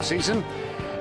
season.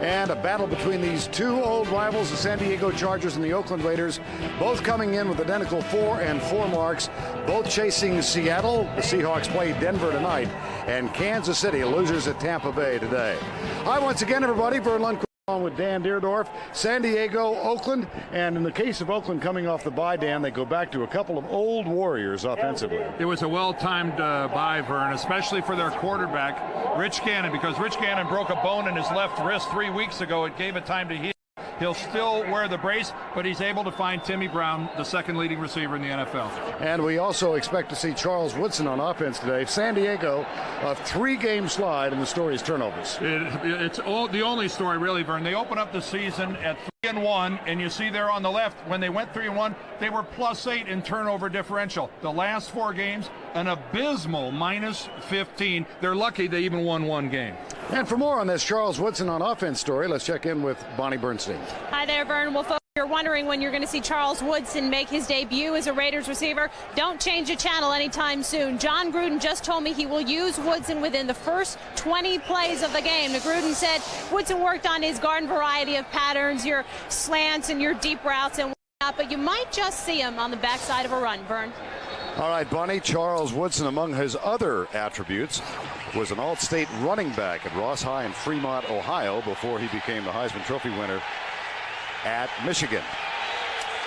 And a battle between these two old rivals, the San Diego Chargers and the Oakland Raiders, both coming in with identical 4-4 marks, both chasing Seattle. The Seahawks play Denver tonight, and Kansas City losers at Tampa Bay today. Hi once again, everybody. Vern Lundquist along with Dan Deerdorf. San Diego, Oakland, and in the case of Oakland coming off the bye, Dan, they go back to a couple of old warriors offensively. It was a well-timed bye, Vern, especially for their quarterback, Rich Gannon, because Rich Gannon broke a bone in his left wrist 3 weeks ago. It gave it time to heal. He'll still wear the brace, but he's able to find Timmy Brown, the second leading receiver in the NFL. And we also expect to see Charles Woodson on offense today. San Diego, a 3-game slide, and the story is turnovers. It's the only story, really, Vern. They open up the season at 3-1, and you see there on the left, when they went 3-1, they were +8 in turnover differential. The last 4 games, an abysmal -15. They're lucky they even won 1 game. And for more on this Charles Woodson on offense story, let's check in with Bonnie Bernstein. Hi there, Vern. Well, folks, you're wondering when you're going to see Charles Woodson make his debut as a Raiders receiver. Don't change the channel anytime soon. John Gruden just told me he will use Woodson within the first 20 plays of the game. Now, Gruden said Woodson worked on his garden variety of patterns, your slants and your deep routes and whatnot, but you might just see him on the backside of a run, Vern. All right, Bonnie, Charles Woodson, among his other attributes, was an all-state running back at Ross High in Fremont, Ohio, before he became the Heisman Trophy winner at Michigan.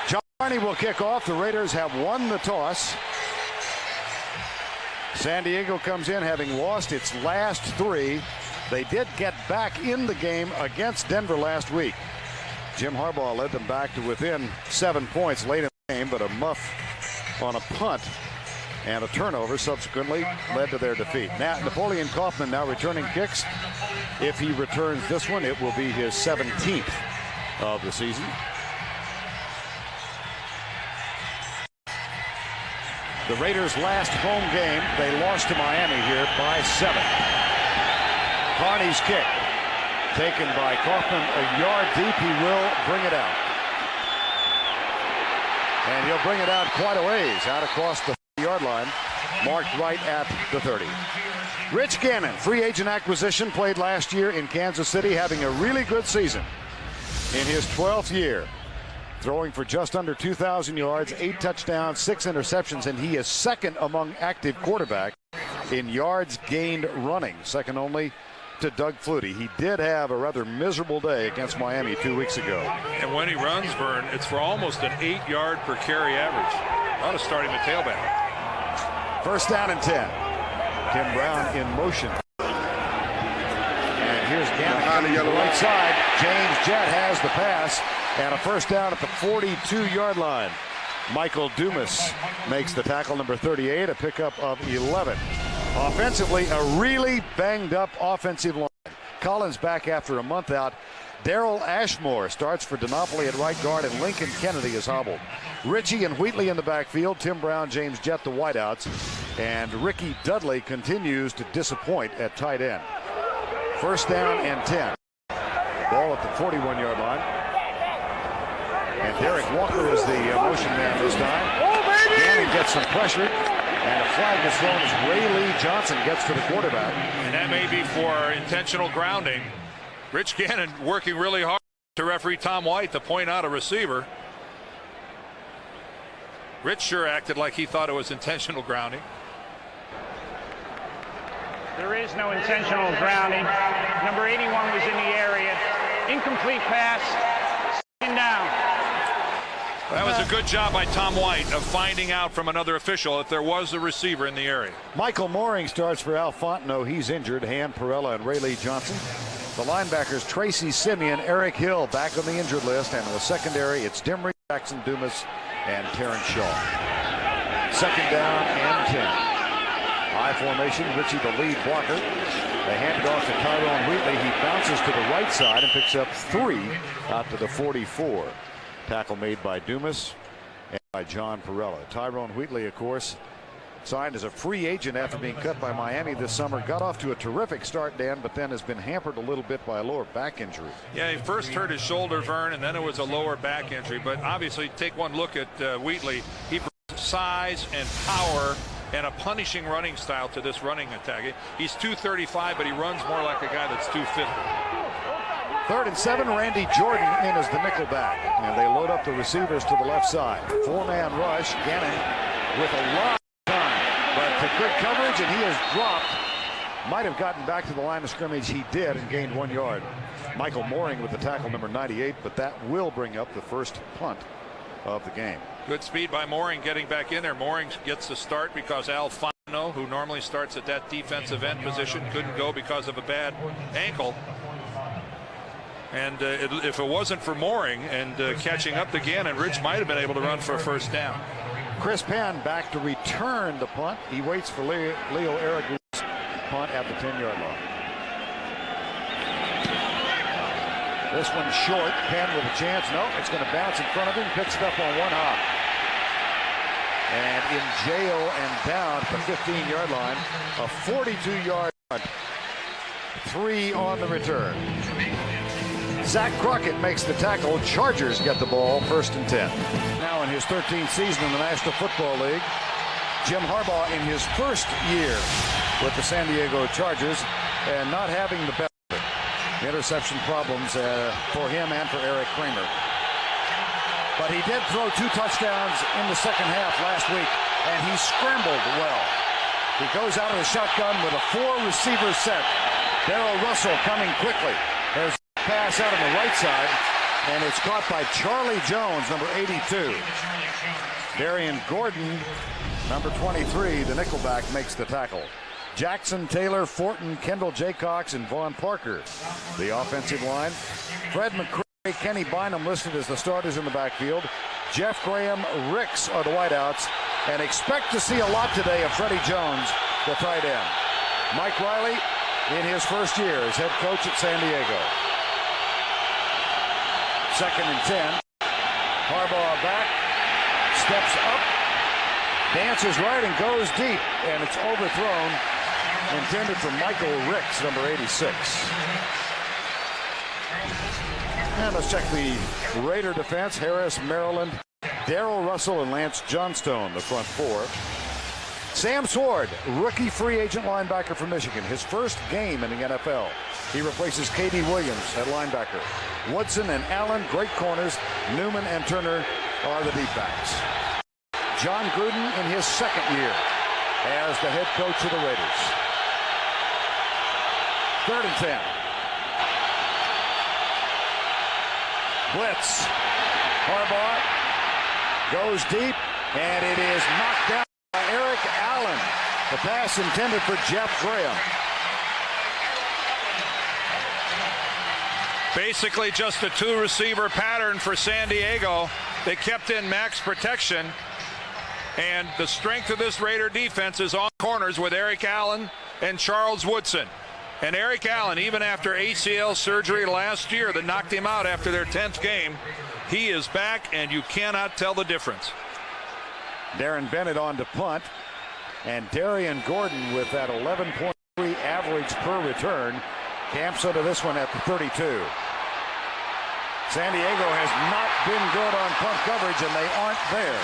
John Barney will kick off. The Raiders have won the toss. San Diego comes in having lost its last 3. They did get back in the game against Denver last week. Jim Harbaugh led them back to within 7 points late in the game, but a muff on a punt and a turnover subsequently led to their defeat. Now, Napoleon Kaufman now returning kicks. If he returns this one, it will be his 17th of the season. The Raiders' last home game, they lost to Miami here by 7. Carney's kick taken by Kaufman a yard deep. He will bring it out. And he'll bring it out quite a ways, out across the 30-yard line, marked right at the 30. Rich Gannon, free agent acquisition, played last year in Kansas City, having a really good season in his 12th year, throwing for just under 2,000 yards, 8 touchdowns, 6 interceptions, and he is second among active quarterbacks in yards gained running, second only to Doug Flutie. He did have a rather miserable day against Miami 2 weeks ago. And when he runs, Vern, it's for almost an 8-yard per carry average. A lot of starting the tailback. First down and 10. Tim Brown in motion. And here's Gannon on the right side. James Jett has the pass and a first down at the 42-yard line. Michael Dumas makes the tackle, number 38, a pickup of 11. Offensively, a really banged-up offensive line. Collins back after a month out. Darrell Ashmore starts for DiNapoli at right guard, and Lincoln Kennedy is hobbled. Richie and Wheatley in the backfield. Tim Brown, James Jett, the wideouts. And Ricky Dudley continues to disappoint at tight end. First down and 10. Ball at the 41-yard line. And Derek Walker is the motion man this time. Gannon gets some pressure. And a flag is thrown as Ray Lee Johnson gets to the quarterback. And that may be for intentional grounding. Rich Gannon working really hard to referee Tom White to point out a receiver. Rich sure acted like he thought it was intentional grounding. There is no intentional grounding. Number 81 was in the area. Incomplete pass. Second down. That was a good job by Tom White of finding out from another official if there was a receiver in the area. Michael Mooring starts for Al Fontenot. He's injured. Han Perella and Ray Lee Johnson. The linebackers Tracy Simeon, Eric Hill back on the injured list. And in the secondary, it's Dimry, Jackson Dumas, and Terrence Shaw. Second down and 10. High formation. Richie the lead blocker. They hand it off to Tyrone Wheatley. He bounces to the right side and picks up 3 out to the 44. Tackle made by Dumas and by John Perella. Tyrone Wheatley, of course, signed as a free agent after being cut by Miami this summer. Got off to a terrific start, Dan, but then has been hampered a little bit by a lower back injury. Yeah, he first hurt his shoulder, Vern, and then it was a lower back injury. But obviously, take one look at Wheatley. He brings size and power and a punishing running style to this running attack. He's 235, but he runs more like a guy that's 250. 3rd and 7, Randy Jordan in as the nickel back. And they load up the receivers to the left side. 4-man rush. Gannon with a lot of time. But to good coverage, and he has dropped. Might have gotten back to the line of scrimmage. He did and gained 1 yard. Michael Mooring with the tackle, number 98, but that will bring up the first punt of the game. Good speed by Mooring getting back in there. Mooring gets the start because Alfano, who normally starts at that defensive end position, couldn't go because of a bad ankle. And if it wasn't for Mooring and catching up to Gannon, Rich might have been able to run for a first down. Chris Penn back to return the punt. He waits for Leo Aragon's punt at the 10-yard line. This one's short. Penn with a chance. No, it's going to bounce in front of him. Picks it up on one hop. And in jail and down at the 15-yard line. A 42-yard punt. 3 on the return. Zach Crockett makes the tackle. Chargers get the ball, 1st and 10. Now in his 13th season in the National Football League, Jim Harbaugh in his first year with the San Diego Chargers and not having the best interception problems for him and for Eric Kramer. But he did throw 2 touchdowns in the second half last week, and he scrambled well. He goes out of the shotgun with a 4-receiver set. Darrell Russell coming quickly. There's pass out on the right side, and it's caught by Charlie Jones, number 82. Darian Gordon, number 23, the nickelback, makes the tackle. Jackson, Taylor, Fortin, Kendall Jaycox, and Vaughn Parker, the offensive line. Fred McCray, Kenny Bynum listed as the starters in the backfield. Jeff Graham, Ricks are the wideouts, and expect to see a lot today of Freddie Jones, the tight end. Mike Riley in his first year as head coach at San Diego. 2nd and 10. Harbaugh back, steps up, dances right and goes deep, and it's overthrown. Intended for Michael Ricks, number 86. And let's check the Raider defense. Harris, Maryland, Darrell Russell, and Lance Johnstone, the front 4. Sam Sword, rookie free agent linebacker from Michigan. His first game in the NFL. He replaces K.D. Williams at linebacker. Woodson and Allen, great corners. Newman and Turner are the deep backs. John Gruden in his 2nd year as the head coach of the Raiders. 3rd and 10. Blitz. Harbaugh goes deep, and it is knocked down by Eric Allen. The pass intended for Jeff Graham. Basically just a 2-receiver pattern for San Diego. They kept in max protection. And the strength of this Raider defense is on corners with Eric Allen and Charles Woodson. And Eric Allen, even after ACL surgery last year that knocked him out after their 10th game, he is back, and you cannot tell the difference. Darren Bennett on to punt. And Darian Gordon with that 11.3 average per return camps into this one at the 32. San Diego has not been good on punt coverage, and they aren't there.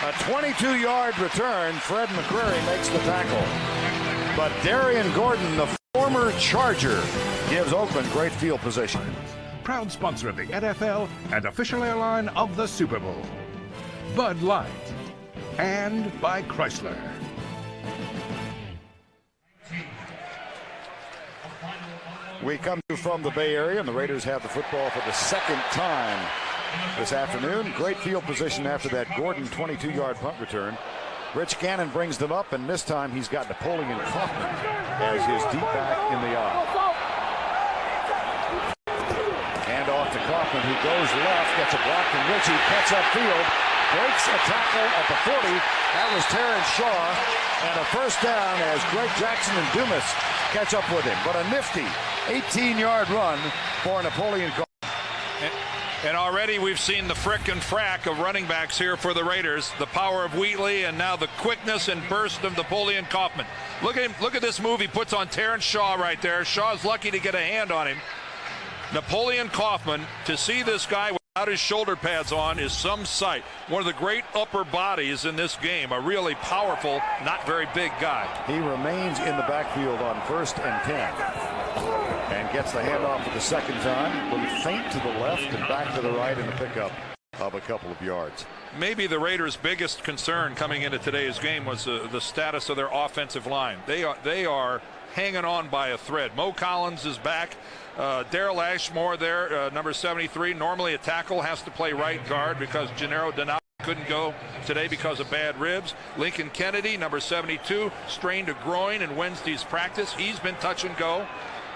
A 22-yard return. Fred McCrary makes the tackle. But Darian Gordon, the former Charger, gives Oakland great field position. Proud sponsor of the NFL and official airline of the Super Bowl. Bud Light. And by Chrysler. We come from the Bay Area, and the Raiders have the football for the 2nd time this afternoon. Great field position after that Gordon 22-yard punt return. Rich Gannon brings them up, and this time he's got Napoleon Kaufman as his deep back in the eye. Hand off to Kaufman, who goes left, gets a block from Richie, cuts upfield, breaks a tackle at the 40. That was Terrence Shaw, and a first down as Greg Jackson and Dumas catch up with him. But a nifty 18-yard run for Napoleon Kaufman. And already we've seen the frick and frack of running backs here for the Raiders. The power of Wheatley, and now the quickness and burst of Napoleon Kaufman. Look at him. Look at this move he puts on Terrence Shaw right there. Shaw's lucky to get a hand on him. Napoleon Kaufman, to see this guy without his shoulder pads on is some sight. One of the great upper bodies in this game. A really powerful, not very big guy. He remains in the backfield on 1st and 10. And gets the handoff for the second time. A little feint to the left and back to the right in a pickup of a couple of yards. Maybe the Raiders' biggest concern coming into today's game was the status of their offensive line. They are hanging on by a thread. Mo Collins is back. Daryl Ashmore there, number 73. Normally a tackle has to play right guard because Gennaro Donato couldn't go today because of bad ribs. Lincoln Kennedy, number 72, strained a groin in Wednesday's practice. He's been touch and go.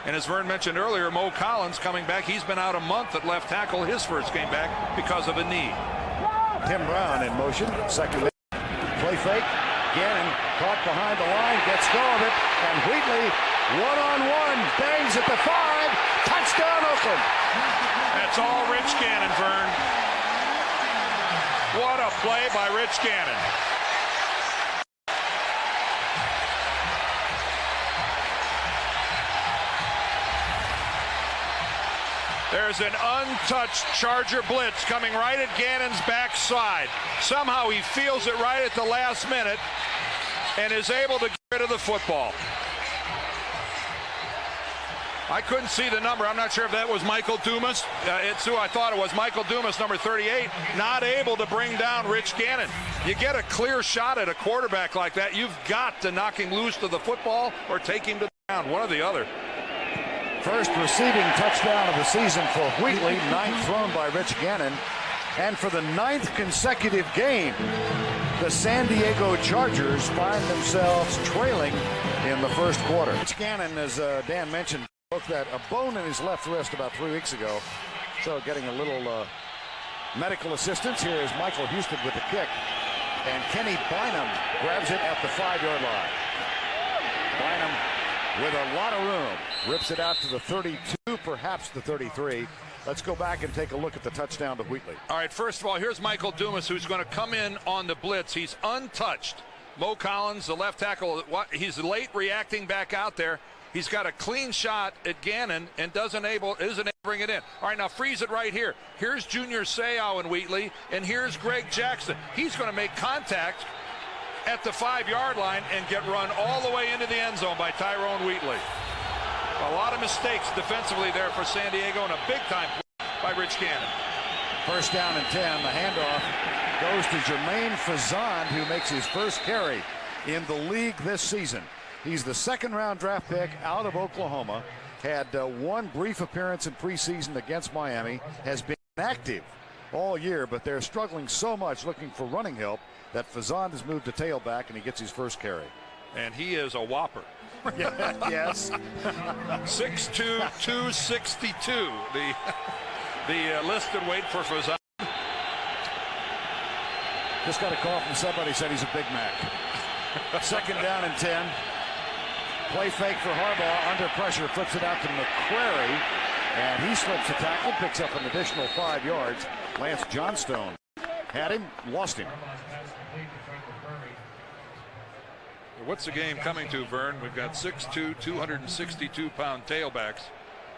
And as Vern mentioned earlier, Mo Collins coming back. He's been out a month at left tackle, his first game back because of a knee. Tim Brown in motion. Second play fake. Gannon caught behind the line, gets go of it. And Wheatley, one-on-one, bangs at the 5. Touchdown, Oakland. That's all Rich Gannon, Vern. What a play by Rich Gannon. There's an untouched Charger blitz coming right at Gannon's backside. Somehow he feels it right at the last minute and is able to get rid of the football. I couldn't see the number. I'm not sure if that was Michael Dumas. It's who I thought it was. Michael Dumas, number 38, not able to bring down Rich Gannon. You get a clear shot at a quarterback like that, you've got to knock him loose to the football or take him to the ground, one or the other. First receiving touchdown of the season for Wheatley, 9th thrown by Rich Gannon. And for the 9th consecutive game, the San Diego Chargers find themselves trailing in the first quarter. Rich Gannon, as Dan mentioned, broke that a bone in his left wrist about 3 weeks ago. So getting a little medical assistance. Here is Michael Houston with the kick. And Kenny Bynum grabs it at the 5-yard line. Bynum with a lot of room. Rips it out to the 32, perhaps the 33. Let's go back and take a look at the touchdown to Wheatley. All right, first of all, here's Michael Dumas, who's going to come in on the blitz. He's untouched. Mo Collins, the left tackle, he's late reacting back out there. He's got a clean shot at Gannon and isn't able to bring it in. All right, now freeze it right here. Here's Junior Seau and Wheatley, and here's Greg Jackson. He's going to make contact at the 5-yard line and get run all the way into the end zone by Tyrone Wheatley. A lot of mistakes defensively there for San Diego and a big-time play by Rich Gannon. First down and 10. The handoff goes to Jermaine Fazan, who makes his first carry in the league this season. He's the second-round draft pick out of Oklahoma. Had one brief appearance in preseason against Miami. Has been active all year, but they're struggling so much looking for running help that Fazan has moved to tailback, and he gets his first carry. And he is a whopper. Yes. 6'2", 262. The listed weight for Fazan. Just got a call from somebody said he's a Big Mac. Second down and 10. Play fake for Harbaugh. Under pressure, flips it out to McQuarrie. And he slips a tackle, picks up an additional 5 yards. Lance Johnstone had him, lost him. What's the game coming to, Vern? We've got 6'2", 262-pound tailbacks.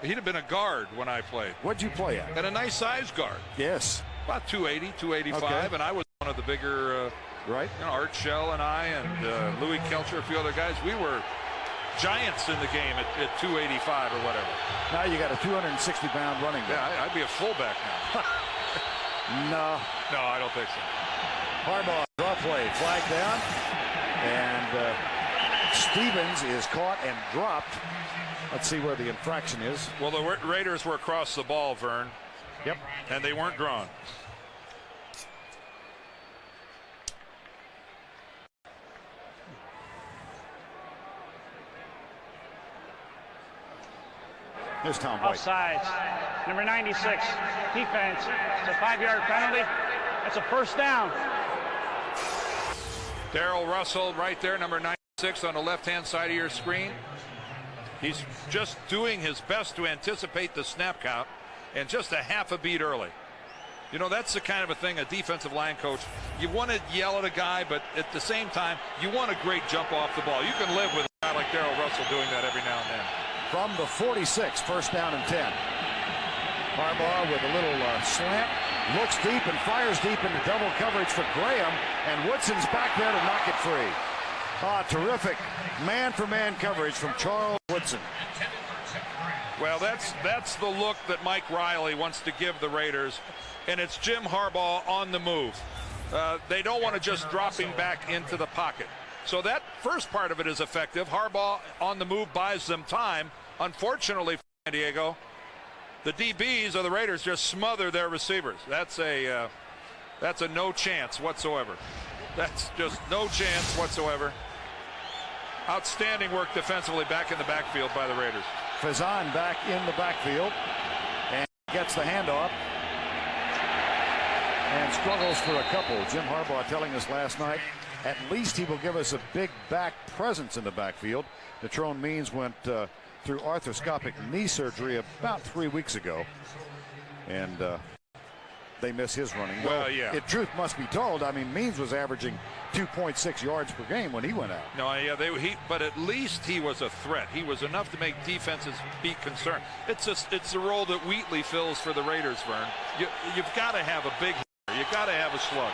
He'd have been a guard when I played. What'd you play at? At a nice size guard. Yes. About 280, 285, okay. And I was one of the bigger, right? You know, Art Shell and I and Louis Kelcher, a few other guys. We were giants in the game at 285 or whatever. Now you got a 260-pound running back. Yeah, I'd be a fullback now. No, I don't think so. Harbaugh, draw play, flag down. And Stevens is caught and dropped. Let's see where the infraction is. Well, the Raiders were across the ball, Vern. Yep. And they weren't drawn. Here's Tom White. Offsides. Number 96. Defense. It's a 5-yard penalty. That's a first down. Darrell Russell right there, number 96 on the left-hand side of your screen. He's just doing his best to anticipate the snap count and just a half a beat early. You know, that's the kind of a thing a defensive line coach, you want to yell at a guy, but at the same time, you want a great jump off the ball. You can live with a guy like Darrell Russell doing that every now and then. From the 46, first down and 10. Harbaugh with a little slant, looks deep and fires deep into double coverage for Graham, and Woodson's back there to knock it free. Terrific man-for-man coverage from Charles Woodson. Well, that's the look that Mike Riley wants to give the Raiders, and it's Jim Harbaugh on the move. They don't want to just drop him back into the pocket. So that first part of it is effective. Harbaugh on the move buys them time. Unfortunately for San Diego, the DBs of the Raiders just smother their receivers. That's a no chance whatsoever. That's just no chance whatsoever. Outstanding work defensively back in the backfield by the Raiders. Fazan back in the backfield and gets the handoff and struggles for a couple. Jim Harbaugh telling us last night at least he will give us a big back presence in the backfield. Natrone Means went through arthroscopic knee surgery about 3 weeks ago, and they miss his running. Well, yeah. Truth must be told, I mean, Means was averaging 2.6 yards per game when he went out. No, yeah, but at least he was a threat. He was enough to make defenses be concerned. It's the role that Wheatley fills for the Raiders, Vern. You've got to have a big hitter. You've got to have a slug.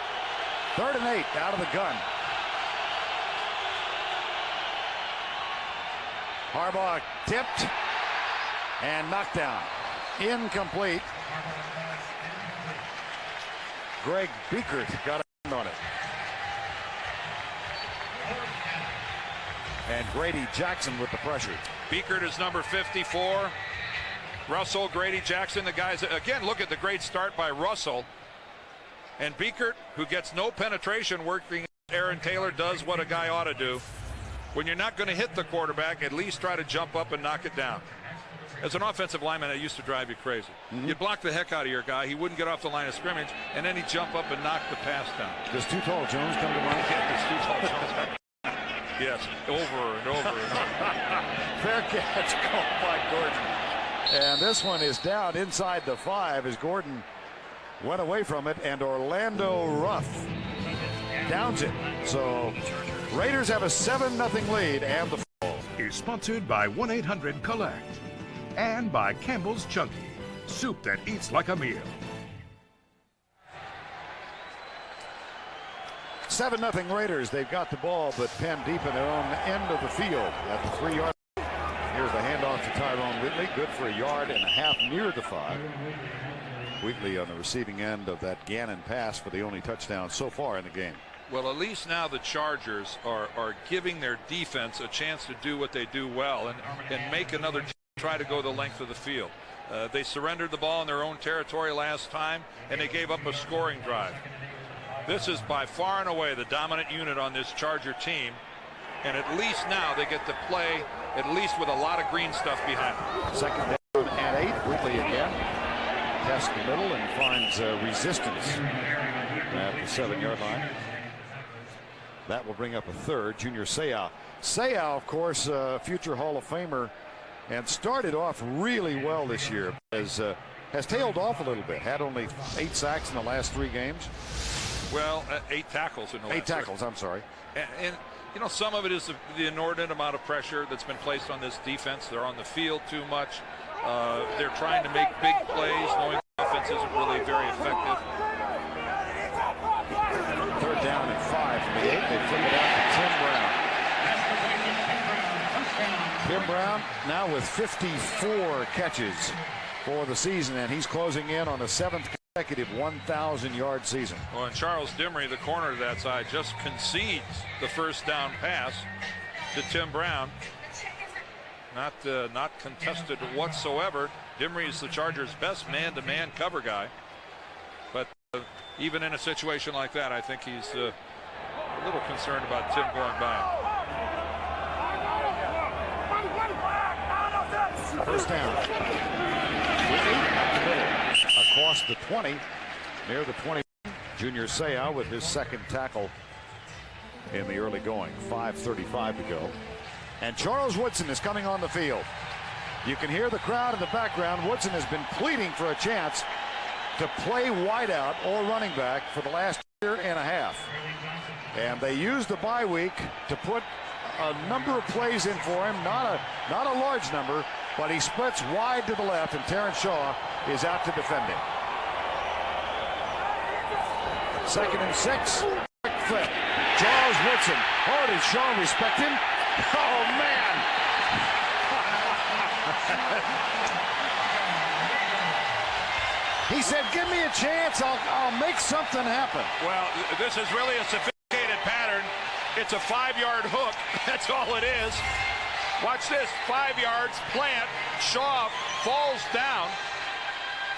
3rd and 8 out of the gun. Harbaugh tipped and knocked down. Incomplete. Greg Biekert got a hand on it. And Grady Jackson with the pressure. Biekert is number 54. Russell, Grady Jackson, the guys. Again, look at the great start by Russell. And Biekert, who gets no penetration working, Aaron Taylor does what a guy ought to do. When you're not going to hit the quarterback, at least try to jump up and knock it down. As an offensive lineman, that used to drive you crazy. You'd block the heck out of your guy. He wouldn't get off the line of scrimmage, and then he'd jump up and knock the pass down. Does Too Tall Jones come to mind? Does Too Tall Jones? Yes, over and over and over. Fair catch called by Gordon. And this one is down inside the 5 as Gordon went away from it, and Orlando Ruff downs it. So Raiders have a 7-0 lead, and the fall is sponsored by 1-800-COLLECT and by Campbell's Chunky, soup that eats like a meal. 7-0 Raiders. They've got the ball, but Penn deep in their own end of the field at the 3-yard. Here's the handoff to Tyrone Wheatley. Good for a yard and a half near the 5. Wheatley on the receiving end of that Gannon pass for the only touchdown so far in the game. Well, at least now the Chargers are giving their defense a chance to do what they do well and make another team try to go the length of the field. They surrendered the ball in their own territory last time, and they gave up a scoring drive. This is by far and away the dominant unit on this Charger team, and at least now they get to play at least with a lot of green stuff behind them. 2nd down and 8. Wheatley again. Tests the middle and finds resistance at the 7-yard line. That will bring up a 3rd. Junior Seau. Seau, of course, future Hall of Famer, and started off really well this year. Has tailed off a little bit. Had only 8 sacks in the last 3 games. Well, 8 tackles in the last 8 tackles, I'm sorry. And you know, some of it is the inordinate amount of pressure that's been placed on this defense. They're on the field too much. They're trying to make big plays, knowing the offense isn't really very effective. 3rd down and 5 from the 8. They flip it out to Tim Brown. Tim Brown now with 54 catches for the season, and he's closing in on a 7th consecutive 1,000-yard season. Well, and Charles Dimry, the corner to that side, just concedes the first down pass to Tim Brown. Not contested whatsoever. Dimry is the Chargers' best man-to-man cover guy. But even in a situation like that, I think he's a little concerned about Tim going by. First down. Across the 20, near the 20. Junior Seau with his 2nd tackle in the early going. 5:35 to go. And Charles Woodson is coming on the field. You can hear the crowd in the background. Woodson has been pleading for a chance to play wideout or running back for the last year and a half. And they used the bye week to put a number of plays in for him. Not a large number, but he splits wide to the left, and Terrence Shaw is out to defend him. 2nd and 6. Quick flip. Charles Woodson. Oh, did Shaw respect him? Oh, man. He said, give me a chance. I'll make something happen. Well, this is really a sophisticated pattern. It's a 5-yard hook. That's all it is. Watch this. 5 yards, plant, Shaw falls down.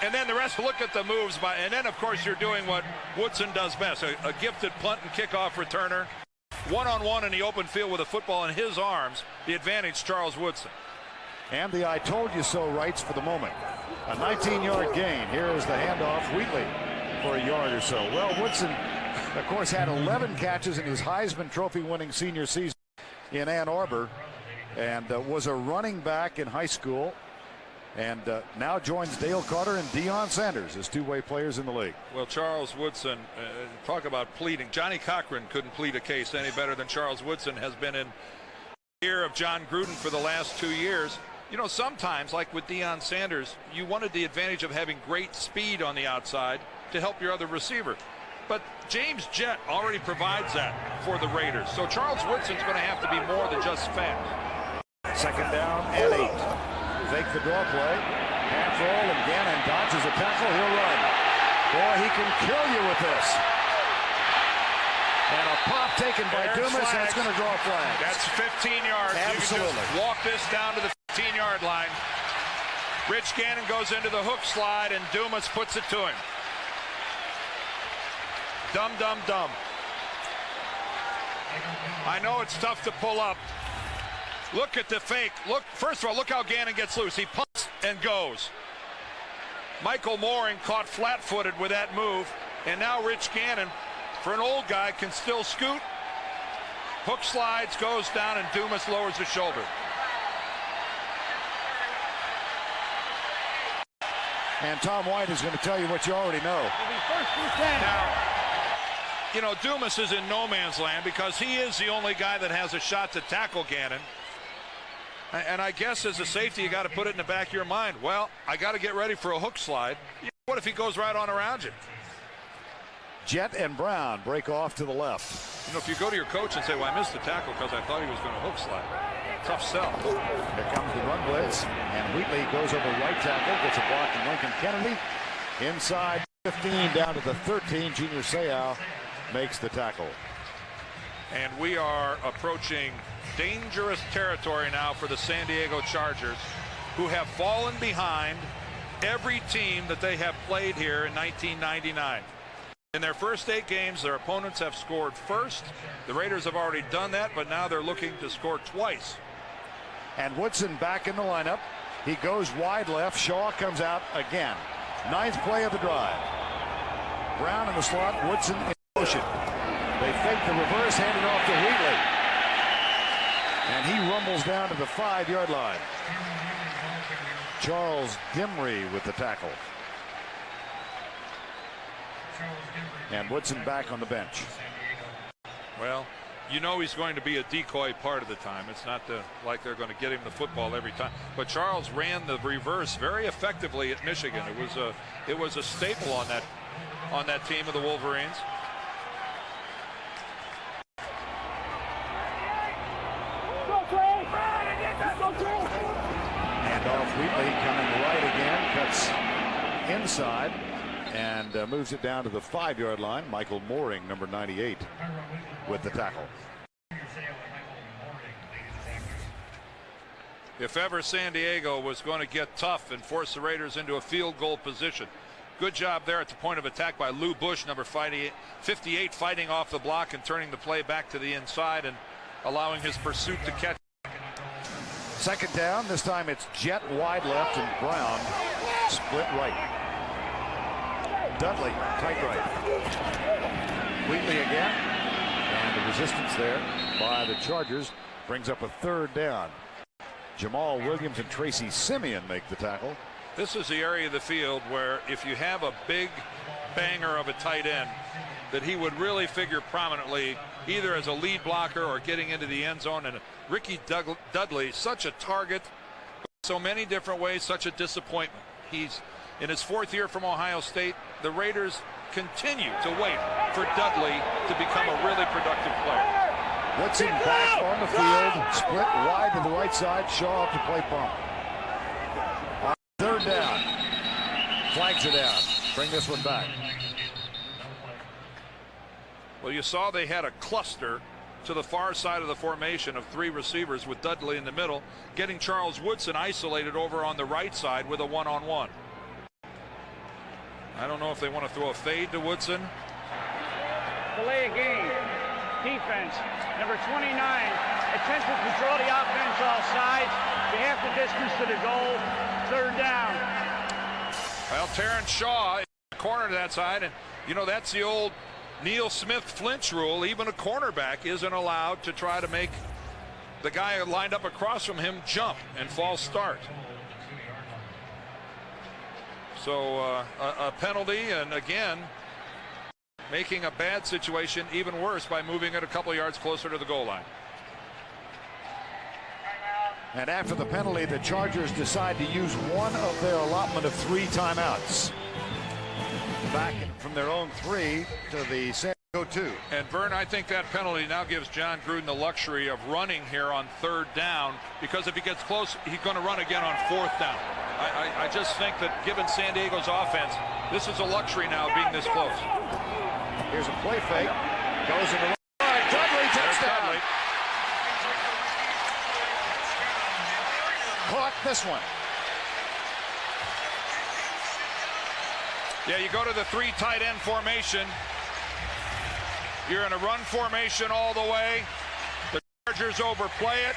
And then the rest, look at the moves. And then, of course, you're doing what Woodson does best. A gifted punt and kickoff returner. One-on-one in the open field with a football in his arms. The advantage, Charles Woodson. And the I told you so rights for the moment. A 19-yard gain. Here is the handoff. Wheatley for a yard or so. Well, Woodson, of course, had 11 catches in his Heisman Trophy-winning senior season in Ann Arbor, and was a running back in high school, and now joins Dale Carter and Deion Sanders as two-way players in the league. Well, Charles Woodson, talk about pleading. Johnny Cochran couldn't plead a case any better than Charles Woodson has been in the ear of John Gruden for the last 2 years. You know, sometimes, like with Deion Sanders, you wanted the advantage of having great speed on the outside to help your other receiver. But James Jett already provides that for the Raiders. So Charles Woodson's going to have to be more than just fast. Second down and 8. Fake the draw play. Half roll, and Gannon dodges a tackle. He'll run. Boy, he can kill you with this. And a pop taken by Dumas, and it's going to draw a flag. That's 15 yards. Absolutely. You can just walk this down to the 15-yard line. Rich Gannon goes into the hook slide, and Dumas puts it to him. Dumb, dumb, dumb. I know it's tough to pull up. Look at the fake. Look, first of all, look how Gannon gets loose. He punts and goes. Michael Mooring caught flat-footed with that move, and now Rich Gannon, for an old guy, can still scoot. Hook slides, goes down, and Dumas lowers his shoulder. And Tom White is going to tell you what you already know. Now, you know, Dumas is in no man's land because he is the only guy that has a shot to tackle Gannon. And I guess as a safety, you got to put it in the back of your mind. Well, I got to get ready for a hook slide. What if he goes right on around you? Jett and Brown break off to the left. You know, if you go to your coach and say, well, I missed the tackle because I thought he was going to hook slide. Tough sell. Here comes the run blitz, and Wheatley goes over right tackle, gets a block from Lincoln Kennedy. Inside 15 down to the 13, Junior Seau makes the tackle. And we are approaching dangerous territory now for the San Diego Chargers, who have fallen behind every team that they have played here in 1999. In their first 8 games, their opponents have scored first. The Raiders have already done that, but now they're looking to score twice. And Woodson back in the lineup. He goes wide left. Shaw comes out again. 9th play of the drive. Brown in the slot, Woodson in motion. They fake the reverse, hand it off to Wheatley. And he rumbles down to the 5-yard line. Charles Dimry with the tackle. And Woodson back on the bench. Well, you know he's going to be a decoy part of the time. It's not like they're going to get him the football every time. But Charles ran the reverse very effectively at Michigan. It was a staple on that team of the Wolverines. And off Wheatley coming right again, cuts inside and moves it down to the 5-yard line. Michael Mooring, number 98, with the tackle. If ever San Diego was going to get tough and force the Raiders into a field goal position, good job there at the point of attack by Lou Bush, number 58, fighting off the block and turning the play back to the inside and allowing his pursuit to catch. Second down. This time it's Jett wide left and Brown split right. Dudley tight right. Wheatley again. And the resistance there by the Chargers brings up a 3rd down. Jamal Williams and Tracy Simeon make the tackle. This is the area of the field where if you have a big banger of a tight end, that he would really figure prominently either as a lead blocker or getting into the end zone. And Ricky Dudley, such a target, so many different ways, such a disappointment. He's in his 4th year from Ohio State. The Raiders continue to wait for Dudley to become a really productive player. Woodson back on the field, split wide to the right side. Shaw up to play bump. On 3rd down, flags it out. bring this one back. Well, you saw they had a cluster to the far side of the formation of 3 receivers with Dudley in the middle, getting Charles Woodson isolated over on the right side with a one-on-one. I don't know if they want to throw a fade to Woodson. Delay a game. Defense, number 29, attempted to draw the offense off sides. They half the distance to the goal. 3rd down. Well, Terrence Shaw in the corner to that side, and you know that's the old Neil Smith flinch rule. Even a cornerback isn't allowed to try to make the guy lined up across from him jump and false start. So a penalty, and again making a bad situation even worse by moving it a couple yards closer to the goal line. And after the penalty, the Chargers decide to use one of their allotment of 3 timeouts. Back from their own 3 to the San Diego 2. And Vern, I think that penalty now gives John Gruden the luxury of running here on 3rd down, because if he gets close, he's going to run again on 4th down. I just think that given San Diego's offense, this is a luxury now being this close. Here's a play fake. Goes in the line. Dudley, touchdown. Caught this one. Yeah, you go to the 3 tight end formation. You're in a run formation all the way. The Chargers overplay it.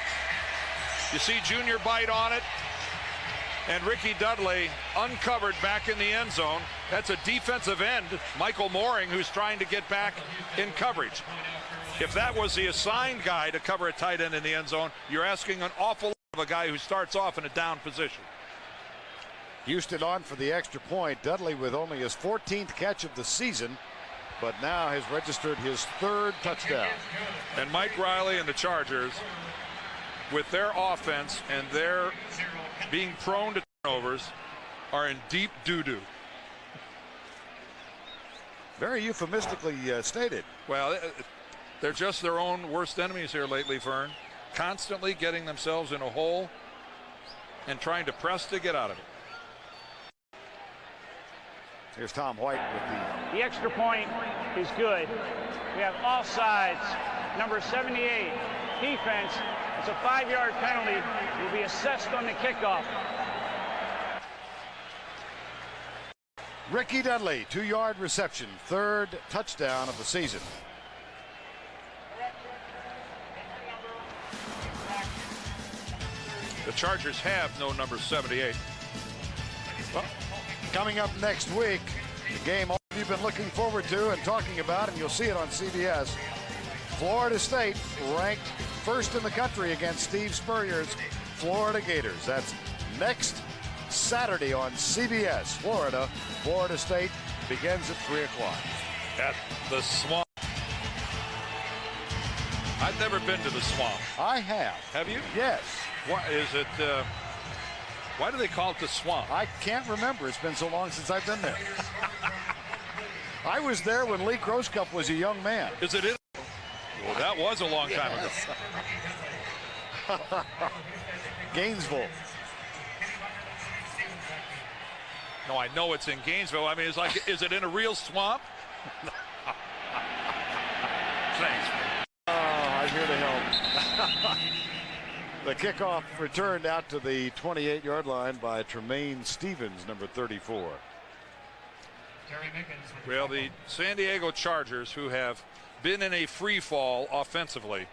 You see Junior bite on it. And Ricky Dudley uncovered back in the end zone. That's a defensive end, Michael Mooring, who's trying to get back in coverage. If that was the assigned guy to cover a tight end in the end zone, you're asking an awful lot of a guy who starts off in a down position. Houston on for the extra point. Dudley with only his 14th catch of the season, but now has registered his 3rd touchdown. And Mike Riley and the Chargers, with their offense and their being prone to turnovers, are in deep doo-doo. Very euphemistically stated. Well, they're just their own worst enemies here lately, Vern. Constantly getting themselves in a hole and trying to press to get out of it. Here's Tom White with The extra point is good. We have offsides. Number 78, defense. It's a 5-yard penalty. Will be assessed on the kickoff. Ricky Dudley, 2-yard reception, 3rd touchdown of the season. The Chargers have no number 78. Well, coming up next week, the game all of you have been looking forward to and talking about, and you'll see it on CBS. Florida State ranked 1st in the country against Steve Spurrier's Florida Gators. That's next Saturday on CBS. Florida State begins at 3 o'clock. At the Swamp. I've never been to the Swamp. I have. Have you? Yes. Why is it? Why do they call it the Swamp? I can't remember. It's been so long since I've been there. I was there when Lee Groscup was a young man. Is it in? Well, that was a long time ago. Gainesville. No, I know it's in Gainesville. I mean, it's like, is it in a real swamp? Thanks. Oh, I'm here to help. The kickoff returned out to the 28-yard line by Tremaine Stevens, number 34. Well, the San Diego Chargers, who have been in a free fall offensively.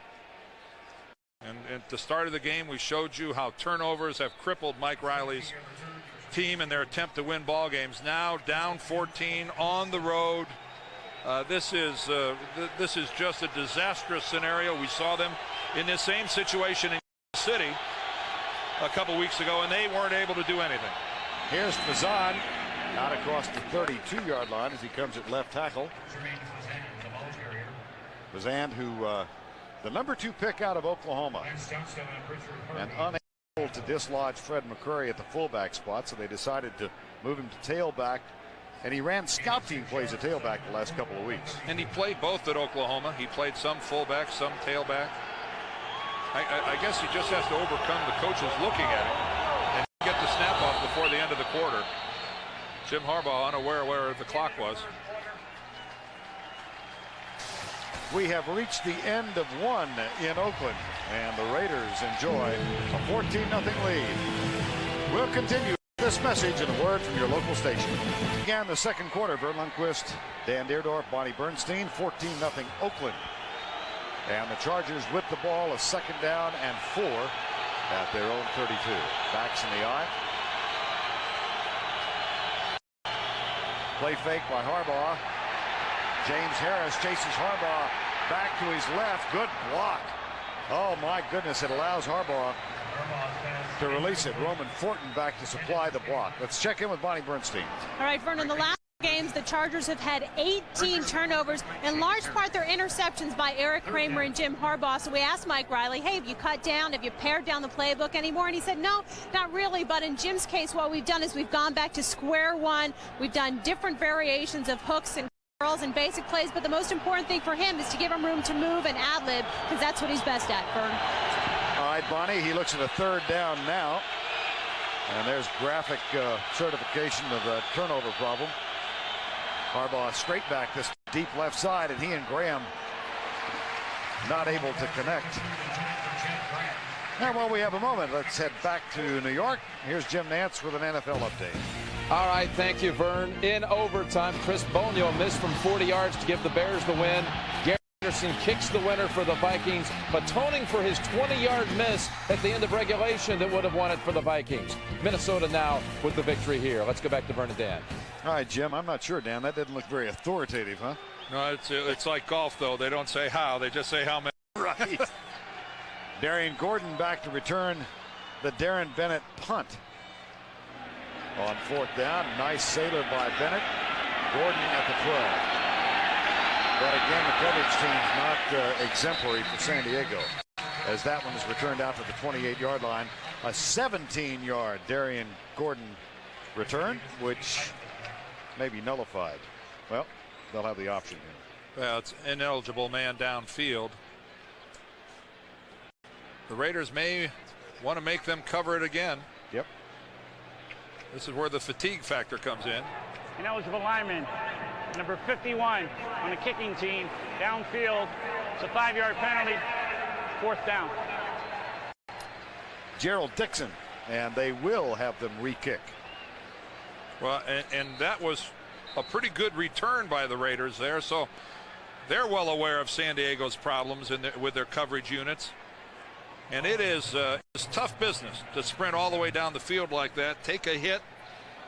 And at the start of the game, we showed you how turnovers have crippled Mike Riley's team in their attempt to win ball games. Now down 14 on the road. This is just a disastrous scenario. We saw them in this same situation in City a couple weeks ago, and they weren't able to do anything. Here's Fazan out across the 32-yard line as he comes at left tackle. Fazan, who the number 2 pick out of Oklahoma, and unable to dislodge Fred McCurry at the fullback spot, so they decided to move him to tailback. And he ran scout team plays at tailback the last couple of weeks. And he played both at Oklahoma. He played some fullback, some tailback. I guess he just has to overcome the coaches looking at him and get the snap off before the end of the quarter. Jim Harbaugh unaware where the clock was. We have reached the end of one in Oakland, and the Raiders enjoy a 14-0 lead. We'll continue this message and a word from your local station. Began the second quarter. Vern Lundquist, Dan Deerdorf, Bonnie Bernstein, 14-0 Oakland. And the Chargers with the ball, a second down and 4 at their own 32. Backs in the eye. Play fake by Harbaugh. James Harris chases Harbaugh back to his left. Good block. Oh my goodness, it allows Harbaugh to release it. Roman Fortin back to supply the block. Let's check in with Bonnie Bernstein. All right, Vernon, the last games, the Chargers have had 18 turnovers, in large part they're interceptions by Eric Kramer and Jim Harbaugh. So we asked Mike Riley, hey, have you cut down, have you pared down the playbook anymore? And he said, no, not really. But in Jim's case, what we've done is we've gone back to square one. We've done different variations of hooks and curls and basic plays, but the most important thing for him is to give him room to move and ad-lib, because that's what he's best at, Vern. All right, Bonnie, he looks at a third down now. And there's graphic certification of a turnover problem. Harbaugh straight back this deep left side, and he and Graham not able to connect. And while we have a moment, let's head back to New York. Here's Jim Nantz with an NFL update. All right, thank you, Vern. In overtime, Chris Bonio missed from 40 yards to give the Bears the win. Gary Anderson kicks the winner for the Vikings, atoning for his 20-yard miss at the end of regulation that would have won it for the Vikings. Minnesota now with the victory here. Let's go back to Vern and Dan. All right, Jim, I'm not sure, Dan. That didn't look very authoritative, huh? No, it's like golf, though. They don't say how. They just say how many. Right. Darian Gordon back to return the Darren Bennett punt. On fourth down, nice sailor by Bennett. Gordon at the 12. But again, the coverage team's not exemplary for San Diego, as that one is returned out to the 28-yard line. A 17-yard Darian Gordon return, which may be nullified. Well, they'll have the option here. Well, it's ineligible man downfield. The Raiders may want to make them cover it again. Yep. This is where the fatigue factor comes in. Ineligible lineman, number 51 on the kicking team, downfield. It's a 5-yard penalty, fourth down. Gerald Dixon, and they will have them re-kick. Well, and that was a pretty good return by the Raiders there, so they're well aware of San Diego's problems with their coverage units. And it's tough business to sprint all the way down the field like that, take a hit,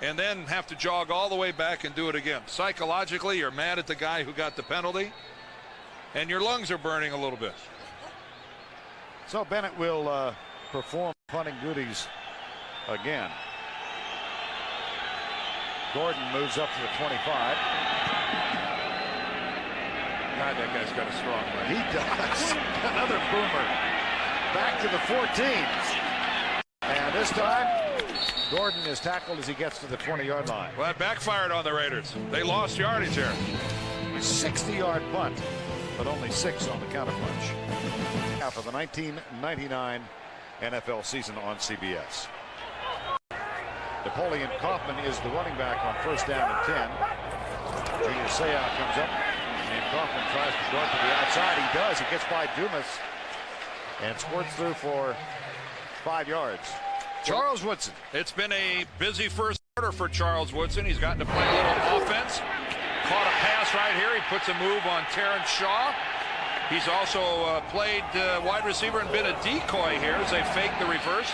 and then have to jog all the way back and do it again. Psychologically, you're mad at the guy who got the penalty, and your lungs are burning a little bit. So Bennett will perform punting duties again. Gordon moves up to the 25. God, that guy's got a strong leg. He does. Another boomer. Back to the 14. And this time, Gordon is tackled as he gets to the 20-yard line. Well, that backfired on the Raiders. They lost yardage here. 60-yard punt, but only 6 on the counterpunch. Half of the 1999 NFL season on CBS. Napoleon Kaufman is the running back on first down and 10. Junior Seau comes up, and Kaufman tries to go to the outside. He does. He gets by Dumas and squirts through for 5 yards. Charles Woodson. It's been a busy first quarter for Charles Woodson. He's gotten to play a little offense. Caught a pass right here. He puts a move on Terrence Shaw. He's also played wide receiver and been a decoy here as they fake the reverse.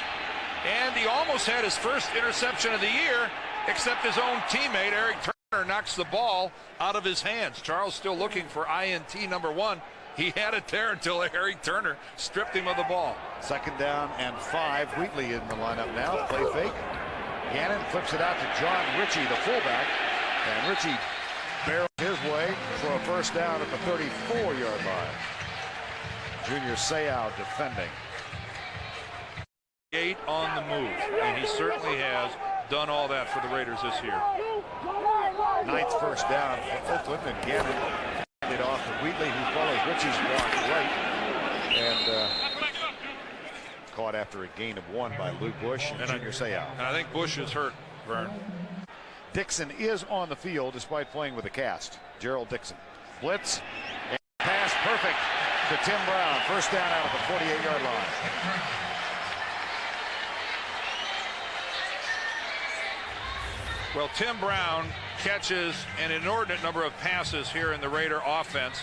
And he almost had his first interception of the year, except his own teammate, Eric Turner, knocks the ball out of his hands. Charles still looking for INT number 1. He had it there until Eric Turner stripped him of the ball. Second down and 5. Wheatley in the lineup now. Play fake. Gannon flips it out to John Ritchie, the fullback. And Ritchie barrels his way for a first down at the 34-yard line. Junior Seau defending. 8 on the move, and he certainly has done all that for the Raiders this year. 9th first down for Oakland, and Gannon handed off to Wheatley, who follows Ritchie's block right, and caught after a gain of 1 by Lou Bush and Junior Seau. And I think Bush is hurt, Vern. Dixon is on the field despite playing with a cast. Gerald Dixon. Blitz. And pass perfect to Tim Brown. First down out of the 48-yard line. Well, Tim Brown catches an inordinate number of passes here in the Raider offense.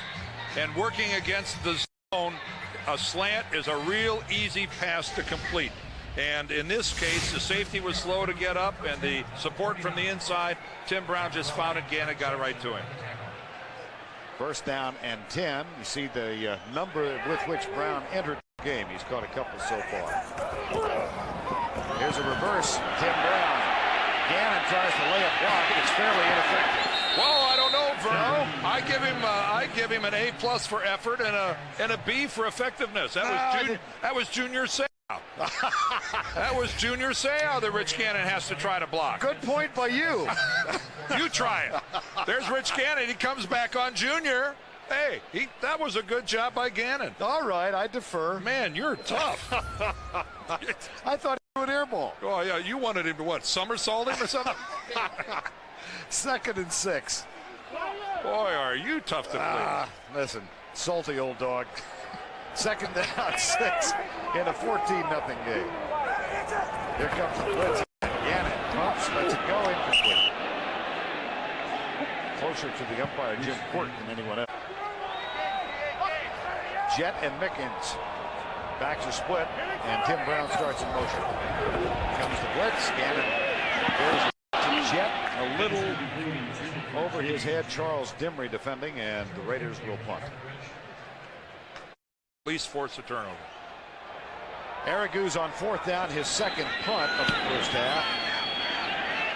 And working against the zone, a slant is a real easy pass to complete. And in this case, the safety was slow to get up, and the support from the inside, Tim Brown just found it. Gannon got it right to him. First down and 10. You see the number with which Brown entered the game. He's caught a couple so far. Here's a reverse. Tim Brown. Gannon tries to lay a block. It's fairly ineffective. Well, I don't know, Vern. I give him an A+ for effort and a B for effectiveness. That was Junior Seau. That was Junior Seau that Rich Gannon has to try to block. Good point by you. You try it. There's Rich Gannon. He comes back on Junior. Hey, that was a good job by Gannon. All right, I defer. Man, you're tough. I thought he would airball. Oh, yeah, you wanted him to what, somersault him or something? 2nd and 6. Boy, are you tough to play. Listen, salty old dog. 2nd down, 6 in a 14-0 game. Here comes the blitz. Gannon pumps, lets it go, incomplete. Closer to the umpire, Jim Court, than anyone else. Jet and Mickens. Backs are split, and Tim Brown starts in motion. Comes the blitz. Gannon goes to Jet, a little over his head. Charles Dimry defending, and the Raiders will punt. At least force a turnover. Aragu's on 4th down, his 2nd punt of the first half.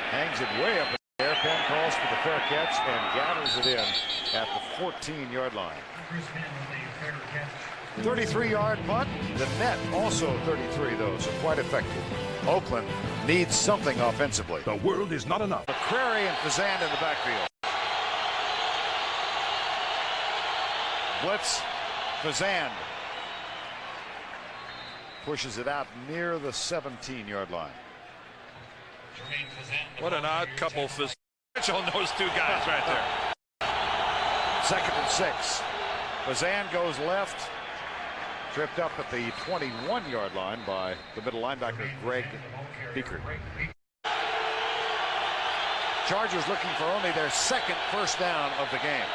Hangs it way up in the air. Penn calls for the fair catch and gathers it in at the 14-yard line. 33-yard punt. The net also 33, though, so quite effective. Oakland needs something offensively. The world is not enough. McCrary and Fazan in the backfield. Blitz. Fazan pushes it out near the 17-yard line. What an odd couple. Mitchell knows two guys right there. 2nd and 6. Fazan goes left. Tripped up at the 21-yard line by the middle linebacker, Greg Beaker. Chargers looking for only their 2nd first down of the game.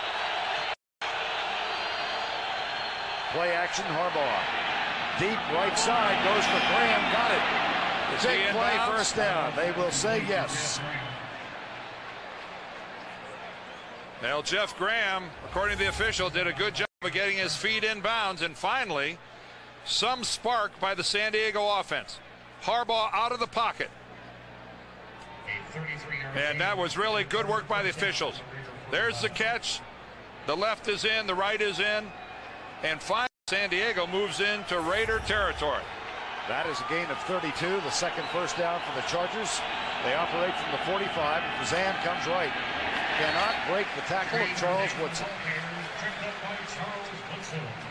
Play action, Harbaugh. Deep right side, goes for Graham, got it. Big play, first down. They will say yes. Well, Jeff Graham, according to the official, did a good job of getting his feet in bounds, and finally, some spark by the San Diego offense. Harbaugh out of the pocket. And that was really good work by the officials. There's the catch. The left is in, the right is in. And finally, San Diego moves into Raider territory. That is a gain of 32, the 2nd first down for the Chargers. They operate from the 45, and Fazan comes right. Cannot break the tackle of Charles Woodson.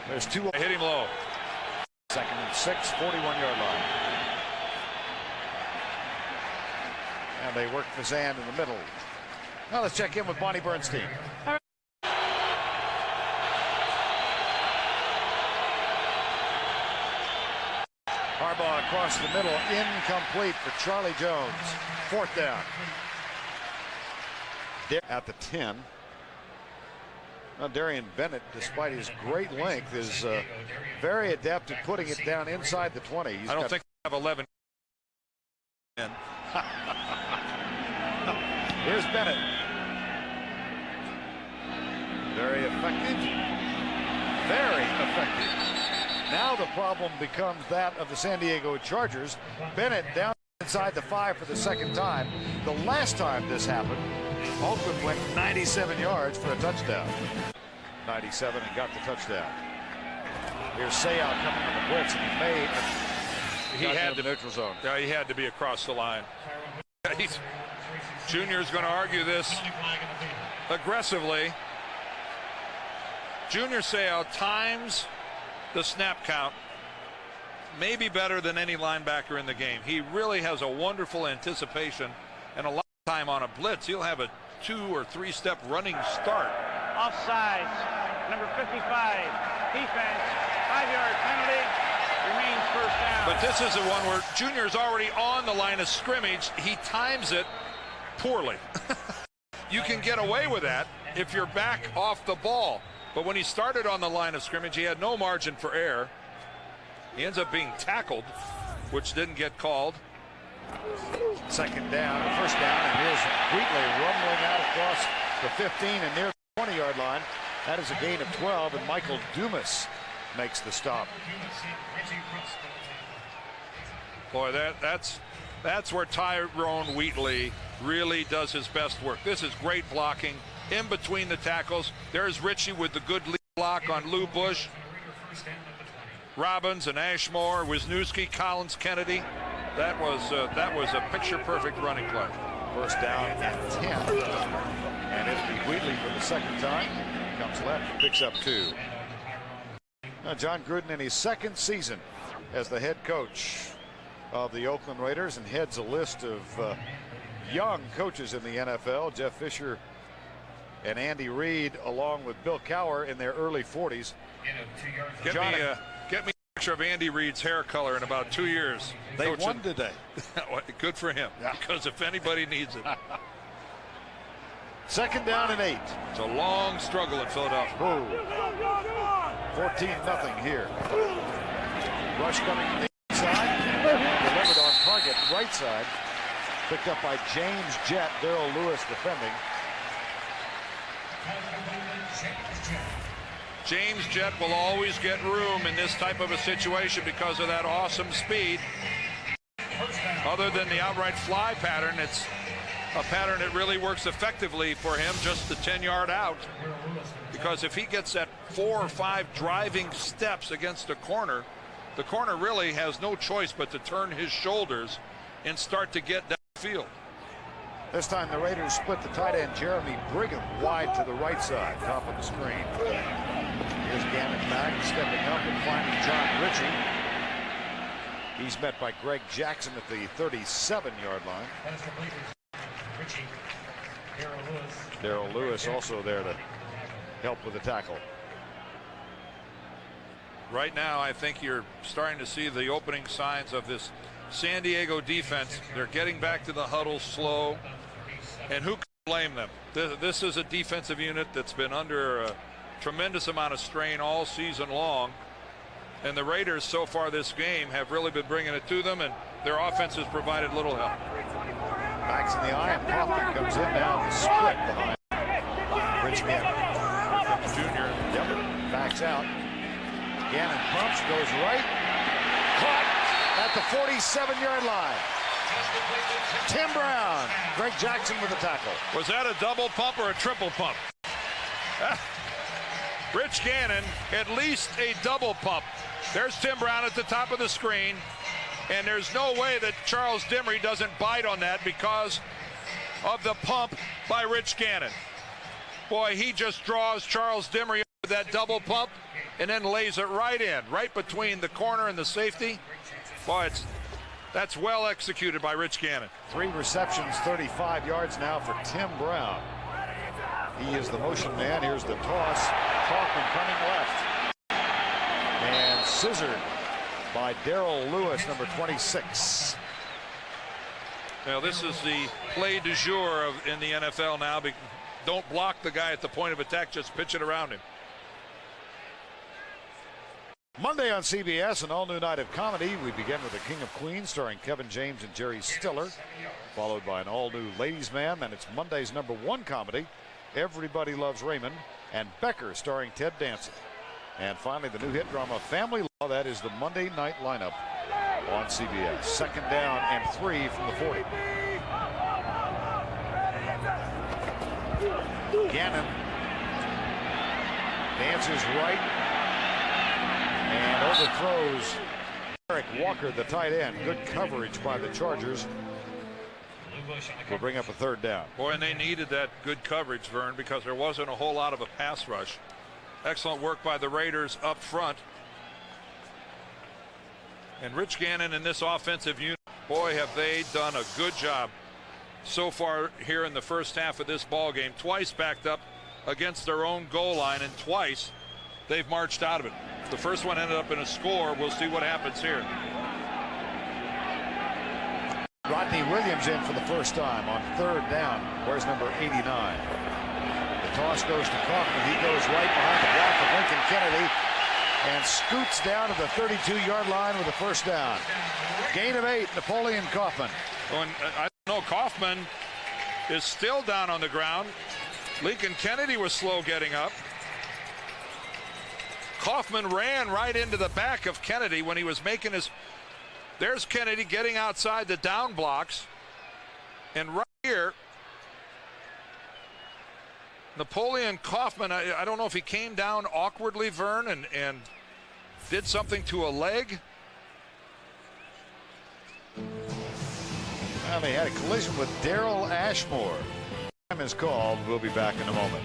There's 2. Hit him low. 2nd and 6, 41-yard line. And they work Fazan in the middle. Now let's check in with Bonnie Bernstein. Harbaugh across the middle, incomplete for Charlie Jones. 4th down. At the 10. Now Darian Bennett, despite his great length, is very adept at putting it down inside the 20. I don't think they have 11. Here's Bennett. Very effective. Very effective. Now the problem becomes that of the San Diego Chargers. Bennett down inside the 5 for the 2nd time. The last time this happened, Oakland went 97 yards for a touchdown. 97 and got the touchdown. Here's Seau coming on the blitz, and he had the neutral zone. Yeah, he had to be across the line. Junior's going to argue this aggressively. Junior Seau times the snap count maybe better than any linebacker in the game. He really has a wonderful anticipation and a lot time on a blitz, he'll have a 2 or 3 step running start. Offsides, number 55, defense, 5-yard penalty, remains first down. But this is the one where Junior's already on the line of scrimmage. He times it poorly. You can get away with that if you're back off the ball. But when he started on the line of scrimmage, he had no margin for error. He ends up being tackled, which didn't get called. Second down, first down, and here's Wheatley rumbling out across the 15 and near the 20-yard line. That is a gain of 12, and Michael Dumas makes the stop. Boy, that's where Tyrone Wheatley really does his best work. This is great blocking in between the tackles. There's Richie with the good lead block on Lou Bush. Robbins and Ashmore, Wisniewski, Collins, Kennedy. That was a picture-perfect running play. First down and 10. And it'll be Wheatley for the second time. Comes left, picks up 2. Now John Gruden in his second season as the head coach of the Oakland Raiders, and heads a list of young coaches in the NFL. Jeff Fisher and Andy Reid, along with Bill Cowher in their early 40s. Get me a picture of Andy Reid's hair color in about 2 years. They coaching. won today. Good for him, because if anybody needs it. Second down and 8. It's a long struggle in Philadelphia. 14-0 here. Rush coming from the inside. Delivered on target, right side. Picked up by James Jett. Darrell Lewis defending. James Jett will always get room in this type of a situation because of that awesome speed. Other than the outright fly pattern, it's a pattern that really works effectively for him, just the 10-yard out. Because if he gets that 4 or 5 driving steps against the corner really has no choice but to turn his shoulders and start to get downfield. This time the Raiders split the tight end Jeremy Brigham wide to the right side, top of the screen. Here's Gannon back, stepping up and finding John Ritchie. He's met by Greg Jackson at the 37-yard line. Darrell Lewis also there to help with the tackle. Right now, I think you're starting to see the opening signs of this San Diego defense. They're getting back to the huddle slow, and who can blame them? This is a defensive unit that's been under a tremendous amount of strain all season long, and the Raiders so far this game have really been bringing it to them, and their offense has provided little help. Backs in the eye, and Kaufman comes in now to split behind Rich Gannon. Junior. Yep, backs out. Gannon pumps, goes right. Caught at the 47-yard line. Tim Brown. Greg Jackson with the tackle. Was that a double pump or a triple pump? Rich Gannon, at least a double pump. There's Tim Brown at the top of the screen, and there's no way that Charles Dimry doesn't bite on that because of the pump by Rich Gannon. Boy, he just draws Charles Dimry with that double pump and then lays it right in, right between the corner and the safety. Boy, that's well executed by Rich Gannon. 3 receptions, 35 yards now for Tim Brown. He is the motion man. Here's the toss. Kaufman coming left. And scissored by Darrell Lewis, number 26. Now, this is the play du jour in the NFL now. Don't block the guy at the point of attack, just pitch it around him. Monday on CBS, an all-new night of comedy. We begin with The King of Queens, starring Kevin James and Jerry Stiller, followed by an all-new Ladies' Man. Then it's Monday's #1 comedy, Everybody Loves Raymond, and Becker, starring Ted Danson. And finally, the new hit drama Family Law. That is the Monday night lineup on CBS. Second down and 3 from the 40. Gannon dances right and overthrows Eric Walker, the tight end. Good coverage by the Chargers. Will bring up a third down. Boy, and they needed that good coverage, Vern, because there wasn't a whole lot of a pass rush. Excellent work by the Raiders up front. And Rich Gannon in this offensive unit, boy, have they done a good job so far here in the first half of this ball game. Twice backed up against their own goal line, and twice they've marched out of it. The first one ended up in a score. We'll see what happens here. Rodney Williams in for the first time on third down. Where's number 89? The toss goes to Kaufman. He goes right behind the block of Lincoln Kennedy and scoots down to the 32-yard line with a first down. Gain of 8, Napoleon Kaufman. And I don't know, Kaufman is still down on the ground. Lincoln Kennedy was slow getting up. Kaufman ran right into the back of Kennedy when he was making his... There's Kennedy getting outside the down blocks. And right here, Napoleon Kaufman, I don't know if he came down awkwardly, Vern, and did something to a leg. Well, they had a collision with Daryl Ashmore. Time is called. We'll be back in a moment.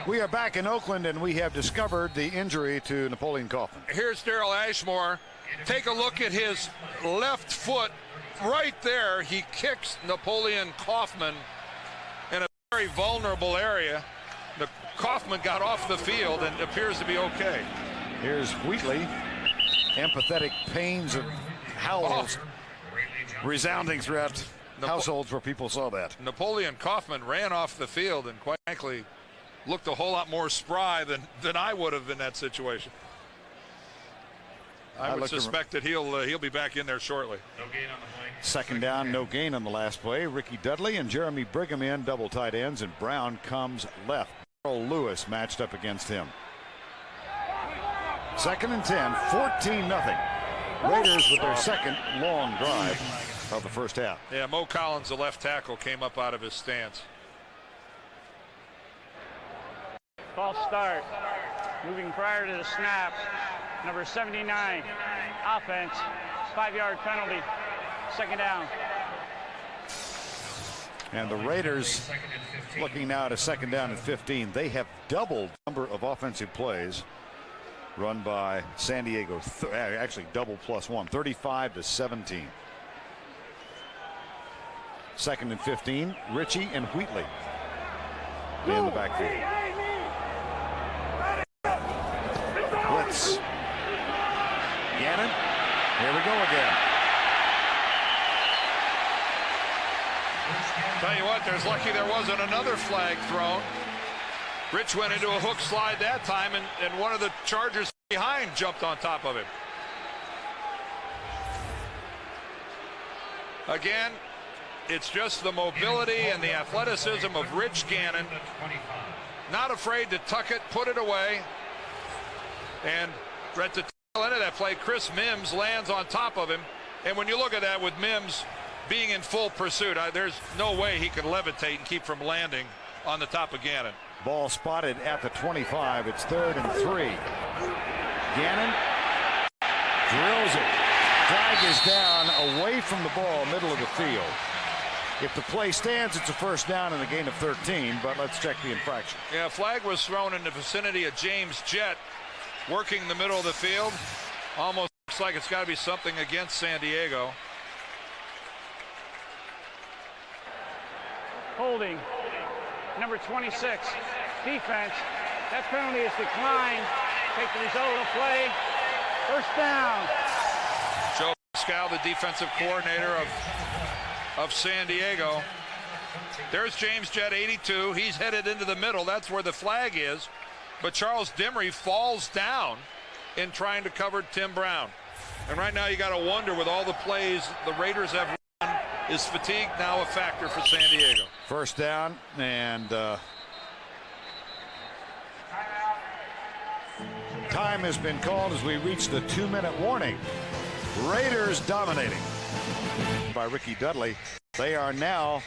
We are back in Oakland, and we have discovered the injury to Napoleon Kaufman. Here's Daryl Ashmore. Take a look at his left foot right there. He kicks Napoleon Kaufman in a very vulnerable area. The Kaufman got off the field and appears to be okay. Here's Wheatley. Empathetic pains and howls resounding throughout households where people saw that. Napoleon Kaufman ran off the field and quite frankly looked a whole lot more spry than I would have in that situation. I would suspect that he'll be back in there shortly. No gain on the play. Second down, no gain on the last play. Ricky Dudley and Jeremy Brigham in double tight ends, and Brown comes left. Earl Lewis matched up against him. Second and 10, 14-0. Raiders with their second long drive of the first half. Yeah, Mo Collins, the left tackle, came up out of his stance. False start. Moving prior to the snap. Number 79, offense, 5-yard penalty, second down. And the Raiders looking now at a second down and 15. They have doubled the number of offensive plays run by San Diego. Actually double plus one, 35-17. Second and 15, Ritchie and Wheatley in the backfield. Blitz. Gannon, here we go again. Tell you what, there's lucky there wasn't another flag thrown. Rich went into a hook slide that time, and one of the Chargers behind jumped on top of him. Again, it's just the mobility and the athleticism of Rich Gannon. Not afraid to tuck it, put it away. And at the tail end of that play, Chris Mims lands on top of him. And when you look at that with Mims being in full pursuit, there's no way he can levitate and keep from landing on the top of Gannon. Ball spotted at the 25. It's 3rd and 3. Gannon drills it. Flag is down away from the ball, middle of the field. If the play stands, it's a first down and a gain of 13, but let's check the infraction. Yeah, flag was thrown in the vicinity of James Jett, working the middle of the field. Almost looks like it's got to be something against San Diego. Holding, number 26, defense. That penalty is declined. Take the result of the play. First down. Joe Pascal, the defensive coordinator of San Diego. There's James Jett, 82. He's headed into the middle. That's where the flag is. But Charles Dimry falls down in trying to cover Tim Brown. And right now you got to wonder, with all the plays the Raiders have run, is fatigue now a factor for San Diego? First down, and time has been called as we reach the 2-minute warning. Raiders dominating by Ricky Dudley. They are now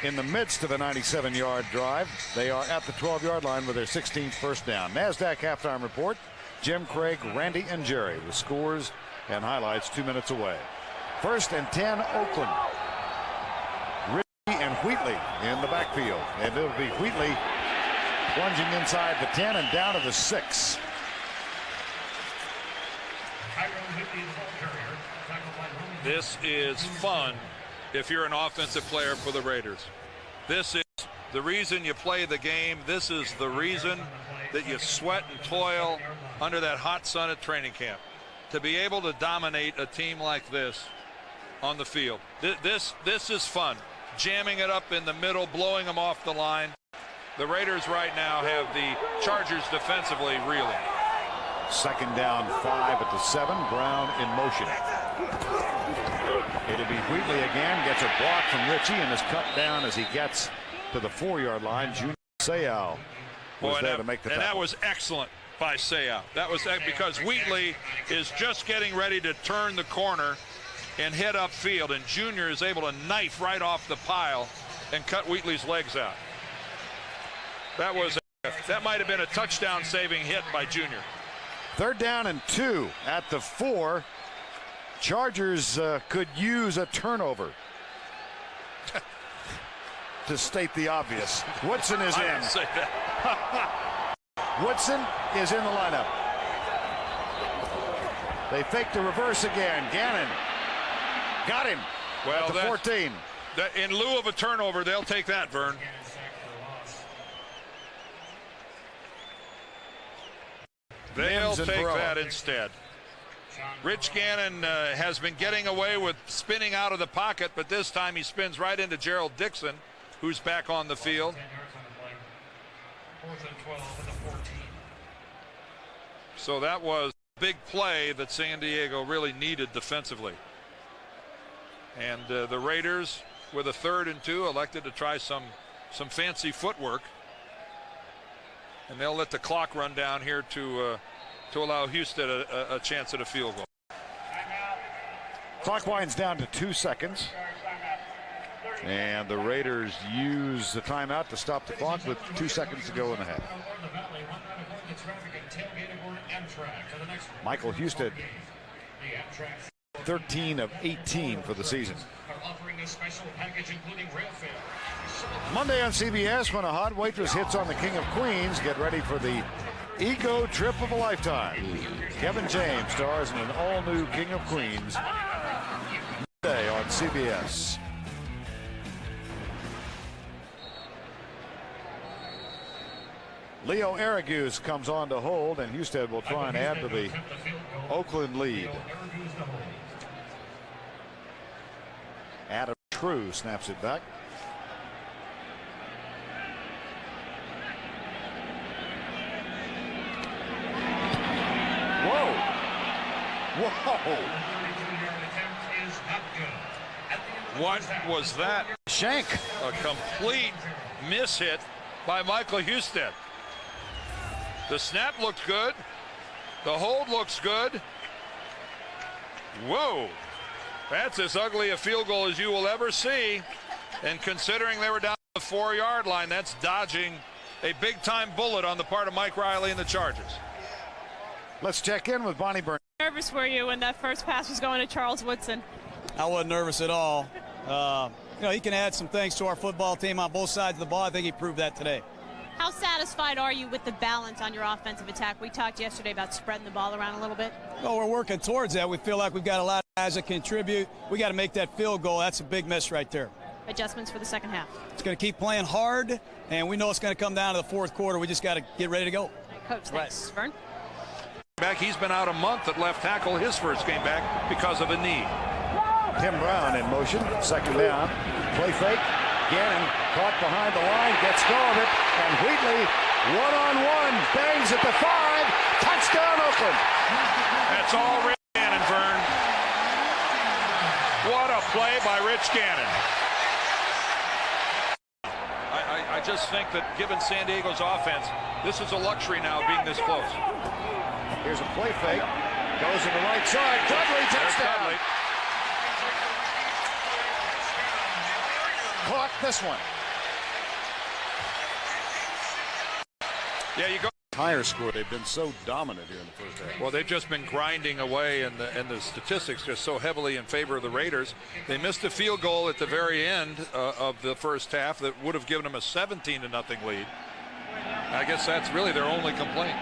in the midst of a 97-yard drive. They are at the 12-yard line with their 16th first down. NASDAQ halftime report. Jim Craig, Randy, and Jerry with scores and highlights 2 minutes away. 1st and 10, Oakland. Ritchie and Wheatley in the backfield. And it'll be Wheatley plunging inside the 10 and down to the 6. This is fun if you're an offensive player for the Raiders. This is the reason you play the game. This is the reason that you sweat and toil under that hot sun at training camp. To be able to dominate a team like this on the field. This is fun. Jamming it up in the middle, blowing them off the line. The Raiders right now have the Chargers defensively reeling. Second down, 5 at the 7. Brown in motion. It'll be Wheatley again. Gets a block from Ritchie and is cut down as he gets to the 4-yard line. Junior Seau was there to make the tackle. And that was excellent by Seau. That was because Wheatley is just getting ready to turn the corner and hit upfield, and Junior is able to knife right off the pile and cut Wheatley's legs out. That might have been a touchdown saving hit by Junior. 3rd down and 2 at the 4. Chargers could use a turnover. To state the obvious. Woodson is in. Say that. Woodson is in the lineup. They fake the reverse again. Gannon got him. Well, at the 14. In lieu of a turnover, they'll take that, Vern. They'll take that instead. Rich Gannon has been getting away with spinning out of the pocket, but this time he spins right into Gerald Dixon, who's back on the field. So that was a big play that San Diego really needed defensively. And the Raiders, with a 3rd and 2, elected to try some fancy footwork. And they'll let the clock run down here to allow Houston a chance at a field goal. Clock winds down to 2 seconds. And the Raiders use the timeout to stop the clock with 2 seconds to go in the half. Michael Houston, 13 of 18 for the season. Monday on CBS, when a hot waitress hits on the King of Queens, get ready for the ego trip of a lifetime. Kevin James stars in an all-new King of Queens Monday on CBS. Leo Araguz comes on to hold, and Houston will try and add to the Oakland lead. Adam True snaps it back. Whoa! Whoa! What was that? Shank. A complete mishit by Michael Houston. The snap looked good. The hold looks good. Whoa. That's as ugly a field goal as you will ever see. And considering they were down the 4-yard line, that's dodging a big-time bullet on the part of Mike Riley and the Chargers. Let's check in with Bonnie Burnett. How nervous were you when that first pass was going to Charles Woodson? I wasn't nervous at all. He can add some things to our football team on both sides of the ball. I think he proved that today. How satisfied are you with the balance on your offensive attack? We talked yesterday about spreading the ball around a little bit. Well, we're working towards that. We feel like we've got a lot of guys that contribute. We got to make that field goal. That's a big miss right there. Adjustments for the second half. It's going to keep playing hard, and we know it's going to come down to the 4th quarter. We just got to get ready to go. Coach, thanks. Vern? He's been out a month at left tackle, his first game back because of a knee. Tim Brown in motion. 2nd down. Play fake. Gannon caught behind the line, gets go of it, and Wheatley one-on-one bangs at the 5. Touchdown, Oakland. That's all Rich Gannon, Vern. What a play by Rich Gannon. I just think that given San Diego's offense, this is a luxury now being this close. Here's a play fake. Goes to the right side. Dudley, touchdown. Dudley. Caught this one. Yeah, you go. Higher score. They've been so dominant here in the first half. Well, they've just been grinding away, and the statistics just so heavily in favor of the Raiders. They missed a field goal at the very end of the first half that would have given them a 17-0 lead. I guess that's really their only complaint.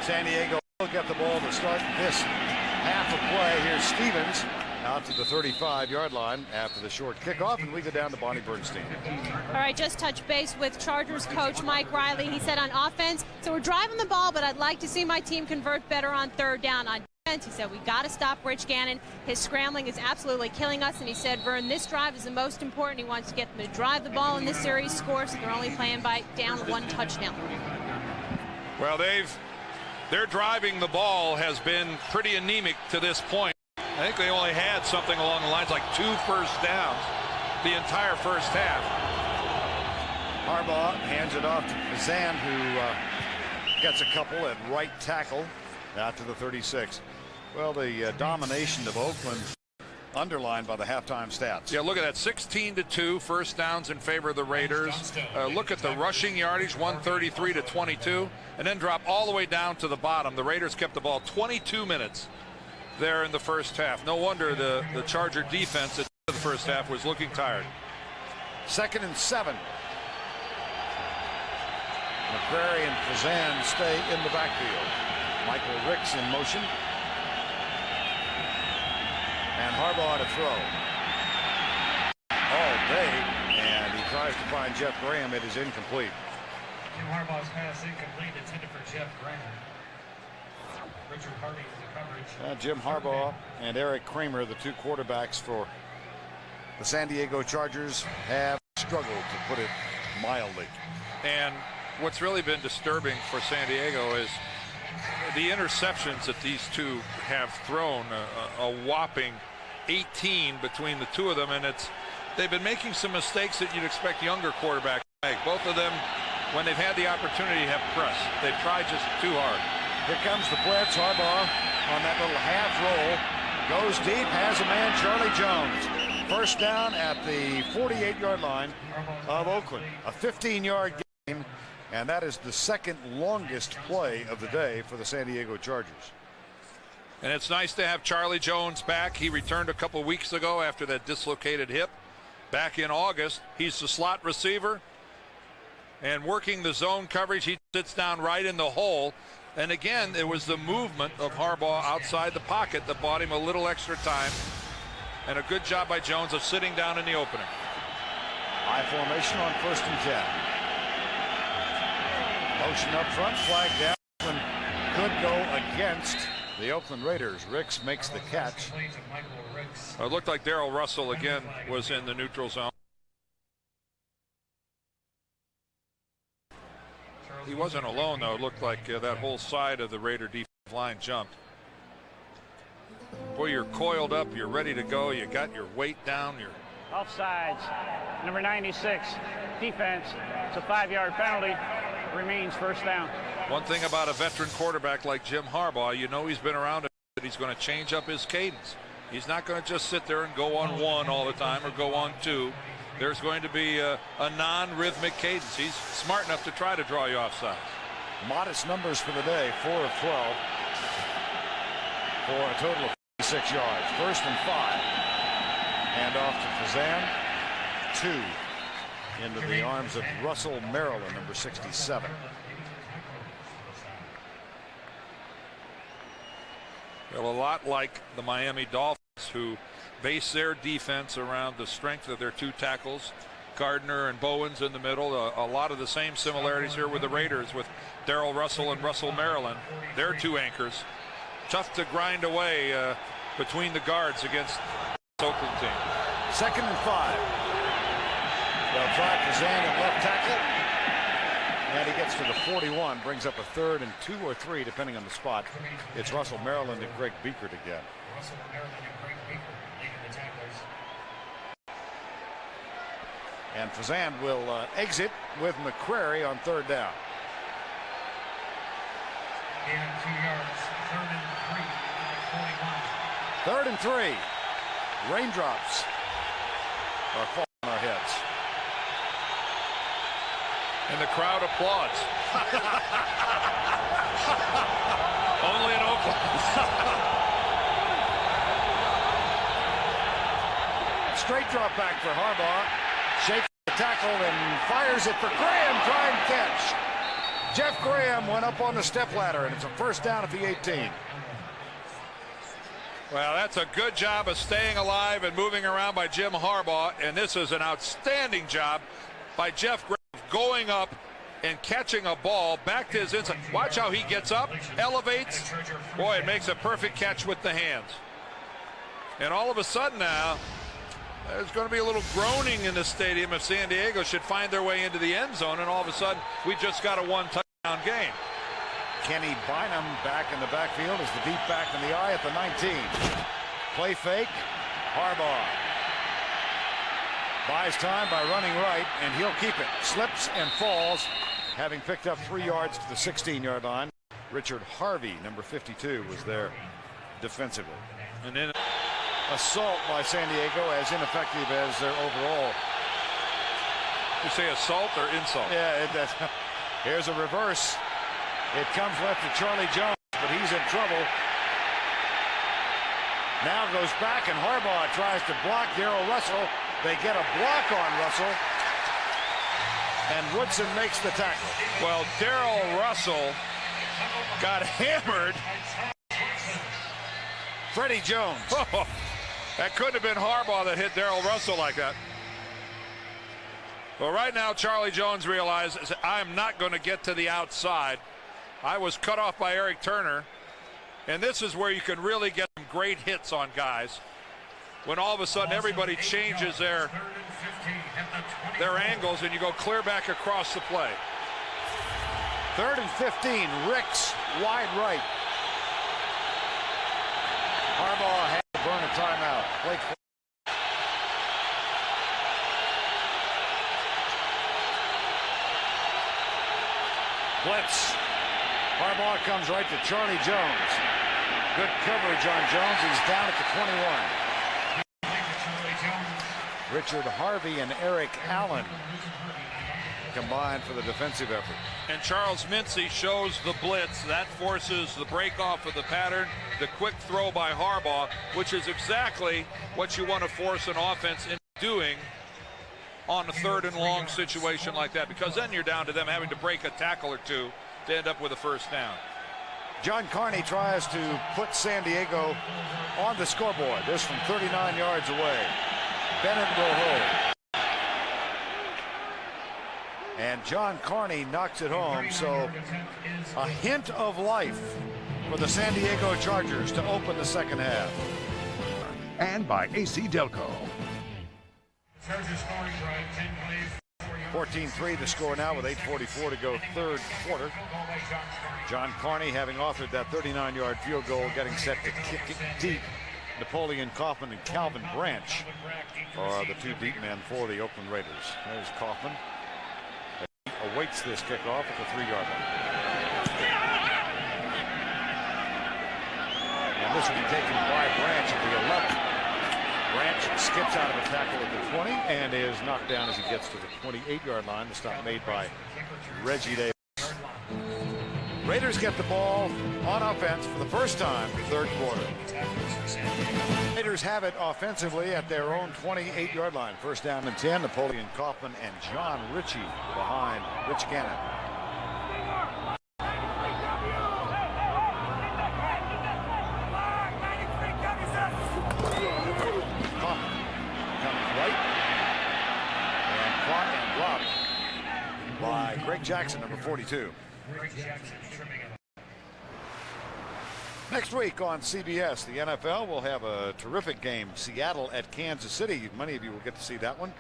San Diego will get the ball to start this half of play. Here's Stevens. out to the 35-yard line after the short kickoff, and we go down to Bonnie Bernstein. All right, just touch base with Chargers coach Mike Riley. He said on offense, so we're driving the ball, but I'd like to see my team convert better on third down. On defense, he said we got to stop Rich Gannon. His scrambling is absolutely killing us, and he said, Vern, this drive is the most important. He wants to get them to drive the ball in this series, score, so they're only playing by down 1 touchdown. Well, their driving the ball has been pretty anemic to this point. I think they only had something along the lines like 2 first downs the entire first half. Harbaugh hands it off to Fazan, who gets a couple at right tackle out to the 36. Well, the domination of Oakland underlined by the halftime stats. Yeah, look at that, 16-2 first downs in favor of the Raiders. Look at the rushing yardage, 133-22, and then drop all the way down to the bottom. The Raiders kept the ball 22 minutes there in the first half. No wonder the Charger defense at the first half was looking tired. 2nd and 7. McCrary and Fazan stay in the backfield. Michael Ricks in motion. And Harbaugh to throw. All day, and he tries to find Jeff Graham. It is incomplete. Jim Harbaugh's pass incomplete, intended for Jeff Graham. Richard Hardy with the coverage. Jim Harbaugh and Eric Kramer, the 2 quarterbacks for the San Diego Chargers, have struggled, to put it mildly. And what's really been disturbing for San Diego is the interceptions that these two have thrown, a whopping 18 between the 2 of them, and they've been making some mistakes that you'd expect younger quarterbacks to make. Both of them, when they've had the opportunity, have pressed. They've tried just too hard. Here comes the blitz. Harbaugh on that little half roll goes deep, has a man, Charlie Jones. First down at the 48-yard line of Oakland. A 15-yard gain, and that is the 2nd longest play of the day for the San Diego Chargers. And it's nice to have Charlie Jones back. He returned a couple weeks ago after that dislocated hip back in August. He's the slot receiver, and working the zone coverage, he sits down right in the hole. And again, it was the movement of Harbaugh outside the pocket that bought him a little extra time, and a good job by Jones of sitting down in the opening. High formation on 1st and 10. Motion up front, flag down. Could go against the Oakland Raiders. Ricks makes the catch. It looked like Darrell Russell again was in the neutral zone. He wasn't alone, though. It looked like that whole side of the Raider defensive line jumped. Boy, you're coiled up. You're ready to go. You got your weight down. You're Offsides. Number 96. Defense. It's a 5-yard penalty. Remains first down. one thing about a veteran quarterback like Jim Harbaugh, you know he's been around, that he's going to change up his cadence. He's not going to just sit there and go on 1 all the time or go on 2. There's going to be a non-rhythmic cadence. He's smart enough to try to draw you offside. Modest numbers for the day, 4 of 12 for a total of 56 yards. 1st and 5. Hand off to Fazan. 2 into the arms of Russell Maryland, number 67. Well, a lot like the Miami Dolphins, who base their defense around the strength of their 2 tackles, Gardner and Bowens in the middle. A lot of the same similarities here with the Raiders, with Darrell Russell and Russell Maryland. They're 2 anchors. Tough to grind away between the guards against the Oakland team. 2nd and 5. They'll try Fazan at left tackle. And he gets to the 41, brings up a 3rd and 2 or 3, depending on the spot. It's Russell Maryland and Greg Beekert again. Russell Maryland and Greg Beekert leading the tacklers. And Fazan will exit with McCrary on 3rd down. And 2 yards. 3rd and 3. 3rd and 3. Raindrops are falling on our heads. And the crowd applauds. Only in Oakland. Straight drop back for Harbaugh. Shakes the tackle and fires it for Graham. Try and catch. Jeff Graham went up on the stepladder, and it's a 1st down at the 18. Well, that's a good job of staying alive and moving around by Jim Harbaugh, and this is an outstanding job by Jeff Grave going up and catching a ball back to his inside. Watch how he gets up, elevates. Boy, it makes a perfect catch with the hands. And all of a sudden now, there's going to be a little groaning in the stadium if San Diego should find their way into the end zone, and all of a sudden, we just got a one-touchdown game. Kenny Bynum back in the backfield as the deep back in the eye at the 19. Play fake. Harbaugh buys time by running right, and he'll keep it. Slips and falls, having picked up 3 yards to the 16-yard line. Richard Harvey, number 52, was there defensively. And then assault by San Diego, as ineffective as their overall. You say assault or insult? Yeah, here's a reverse. It comes left to Charlie Jones, but he's in trouble. Now goes back, and Harbaugh tries to block Darrell Russell. They get a block on Russell, and Woodson makes the tackle. Well, Darrell Russell got hammered. Freddie Jones. Oh, that couldn't have been Harbaugh that hit Darrell Russell like that. Well, right now, Charlie Jones realizes I am not going to get to the outside. I was cut off by Eric Turner, and this is where you can really get some great hits on guys. When all of a sudden everybody changes their angles and you go clear back across the play. 3rd and 15, Ricks wide right. Harbaugh had to burn a timeout. Blake. Blitz. Harbaugh comes right to Charlie Jones. Good coverage on Jones. He's down at the 21. Richard Harvey and Eric Allen combined for the defensive effort. And Charles Mincy shows the blitz. That forces the break off of the pattern. The quick throw by Harbaugh, which is exactly what you want to force an offense into doing on a 3rd and long situation like that, because then you're down to them having to break a tackle or two to end up with a first down. John Carney tries to put San Diego on the scoreboard. This from 39 yards away. Bennett will hold. And John Carney knocks it home, so a hint of life for the San Diego Chargers to open the second half. And by AC Delco. 14-3 the score now with 8:44 to go, 3rd quarter. John Carney having authored that 39-yard field goal, getting set to kick it deep. Napoleon Kaufman and Calvin Branch are the 2 deep men for the Oakland Raiders. There's Kaufman. He awaits this kickoff at the 3-yard line. And this will be taken by Branch at the 11th. Branch skips out of a tackle at the 20 and is knocked down as he gets to the 28-yard line. The stop made by Reggie Davis. Raiders get the ball on offense for the first time in the 3rd quarter. Raiders have it offensively at their own 28-yard line. First down and 10. Napoleon Kaufman and John Ritchie behind Rich Gannon. By Greg Jackson, number 42. Next week on CBS, the NFL will have a terrific game. Seattle at Kansas City. Many of you will get to see that one.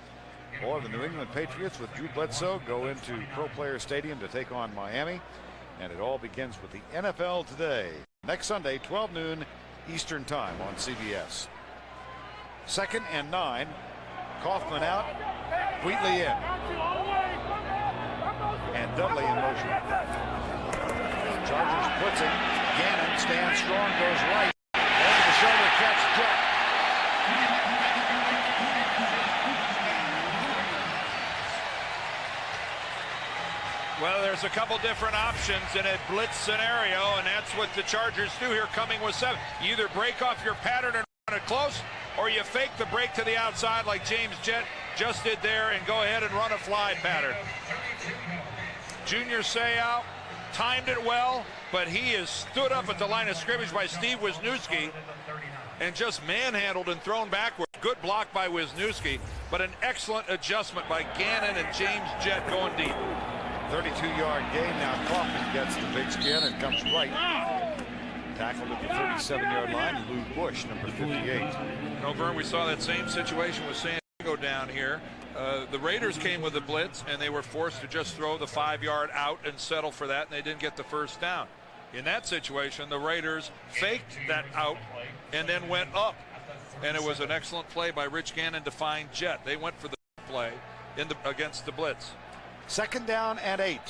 Or the New England Patriots with Drew Bledsoe go into Pro Player Stadium to take on Miami. And it all begins with the NFL Today. Next Sunday, 12 noon Eastern Time on CBS. 2nd and 9. Kaufman out. Wheatley in. And Dudley in motion. Chargers blitzing. Gannon stands strong, goes right. Over the shoulder catch, Jet. Well, there's a couple different options in a blitz scenario, and that's what the Chargers do here, coming with 7. You either break off your pattern and run it close, or you fake the break to the outside like James Jett just did there and go ahead and run a fly pattern. Junior Seau timed it well, but he is stood up at the line of scrimmage by Steve Wisniewski. and just manhandled and thrown backward. Good block by Wisniewski, but an excellent adjustment by Gannon and James Jett going deep. 32-yard gain now. Kaufman gets the pigskin and comes right. Tackled at the 37-yard line. Lou Bush, number 58. Vern, we saw that same situation with San Diego down here. The Raiders came with a blitz, and they were forced to just throw the 5-yard out and settle for that, and they didn't get the first down. In that situation, the Raiders faked that out and then went up. And it was an excellent play by Rich Gannon to find Jett. They went for the play against the blitz. 2nd down and 8.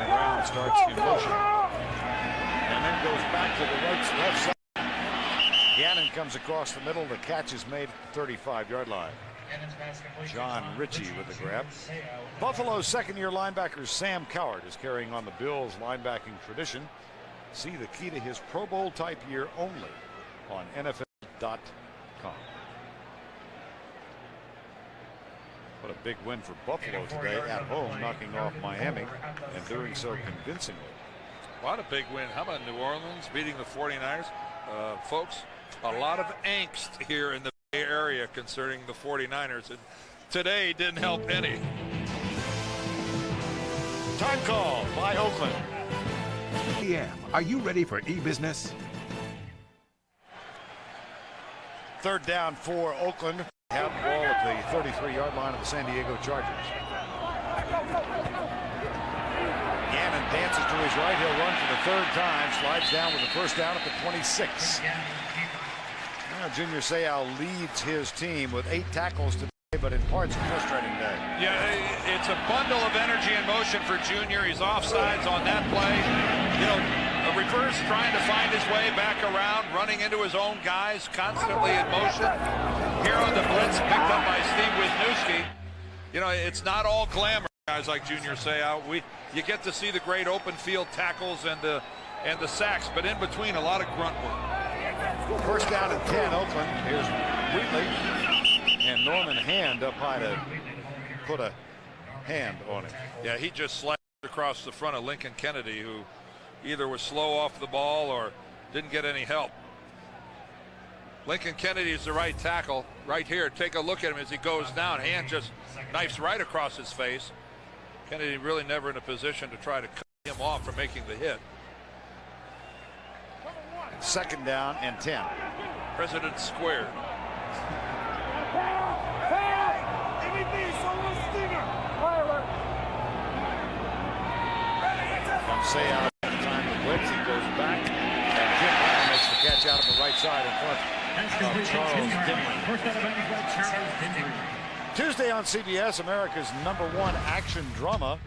Brown starts in motion and then goes back to the left side. Gannon comes across the middle. The catch is made at the 35-yard line. John Ritchie with the grab. Buffalo's second-year linebacker Sam Coward is carrying on the Bills' linebacking tradition. See the key to his Pro Bowl type year only on NFL.com. What a big win for Buffalo today at home, knocking off Miami and doing so convincingly. What a big win. How about New Orleans beating the 49ers? Folks, a lot of angst here in the Bay Area concerning the 49ers, and today didn't help any. Time call by Oakland. PM, are you ready for e-business? 3rd down for Oakland. Have the ball at the 33-yard line of the San Diego Chargers. Gannon dances to his right. He'll run for the 3rd time. Slides down with the 1st down at the 26. Now Junior Seau leads his team with 8 tackles today, but in parts a frustrating day. Yeah, it's a bundle of energy and motion for Junior. He's offsides on that play. You know, a reverse trying to find his way back around, running into his own guys, constantly in motion. Here on the blitz, picked up by Steve Wisniewski. You know, it's not all glamour, guys like Junior Seau. You get to see the great open field tackles and the sacks, but in between, a lot of grunt work. 1st down and 10, Oakland. Here's Wheatley, and Norman Hand up high to put a hand on him. Yeah, he just slashed across the front of Lincoln Kennedy, who either was slow off the ball or didn't get any help. Lincoln Kennedy is the right tackle right here. Take a look at him as he goes down. Hand just knifes right across his face. Kennedy really never in a position to try to cut him off from making the hit. 2nd down and 10. President squared. Comes Seau at the time of blitz. He goes back, and Jim Brown makes the catch out of the right side in front of Charles Dimley. Tuesday on CBS, America's #1 action drama.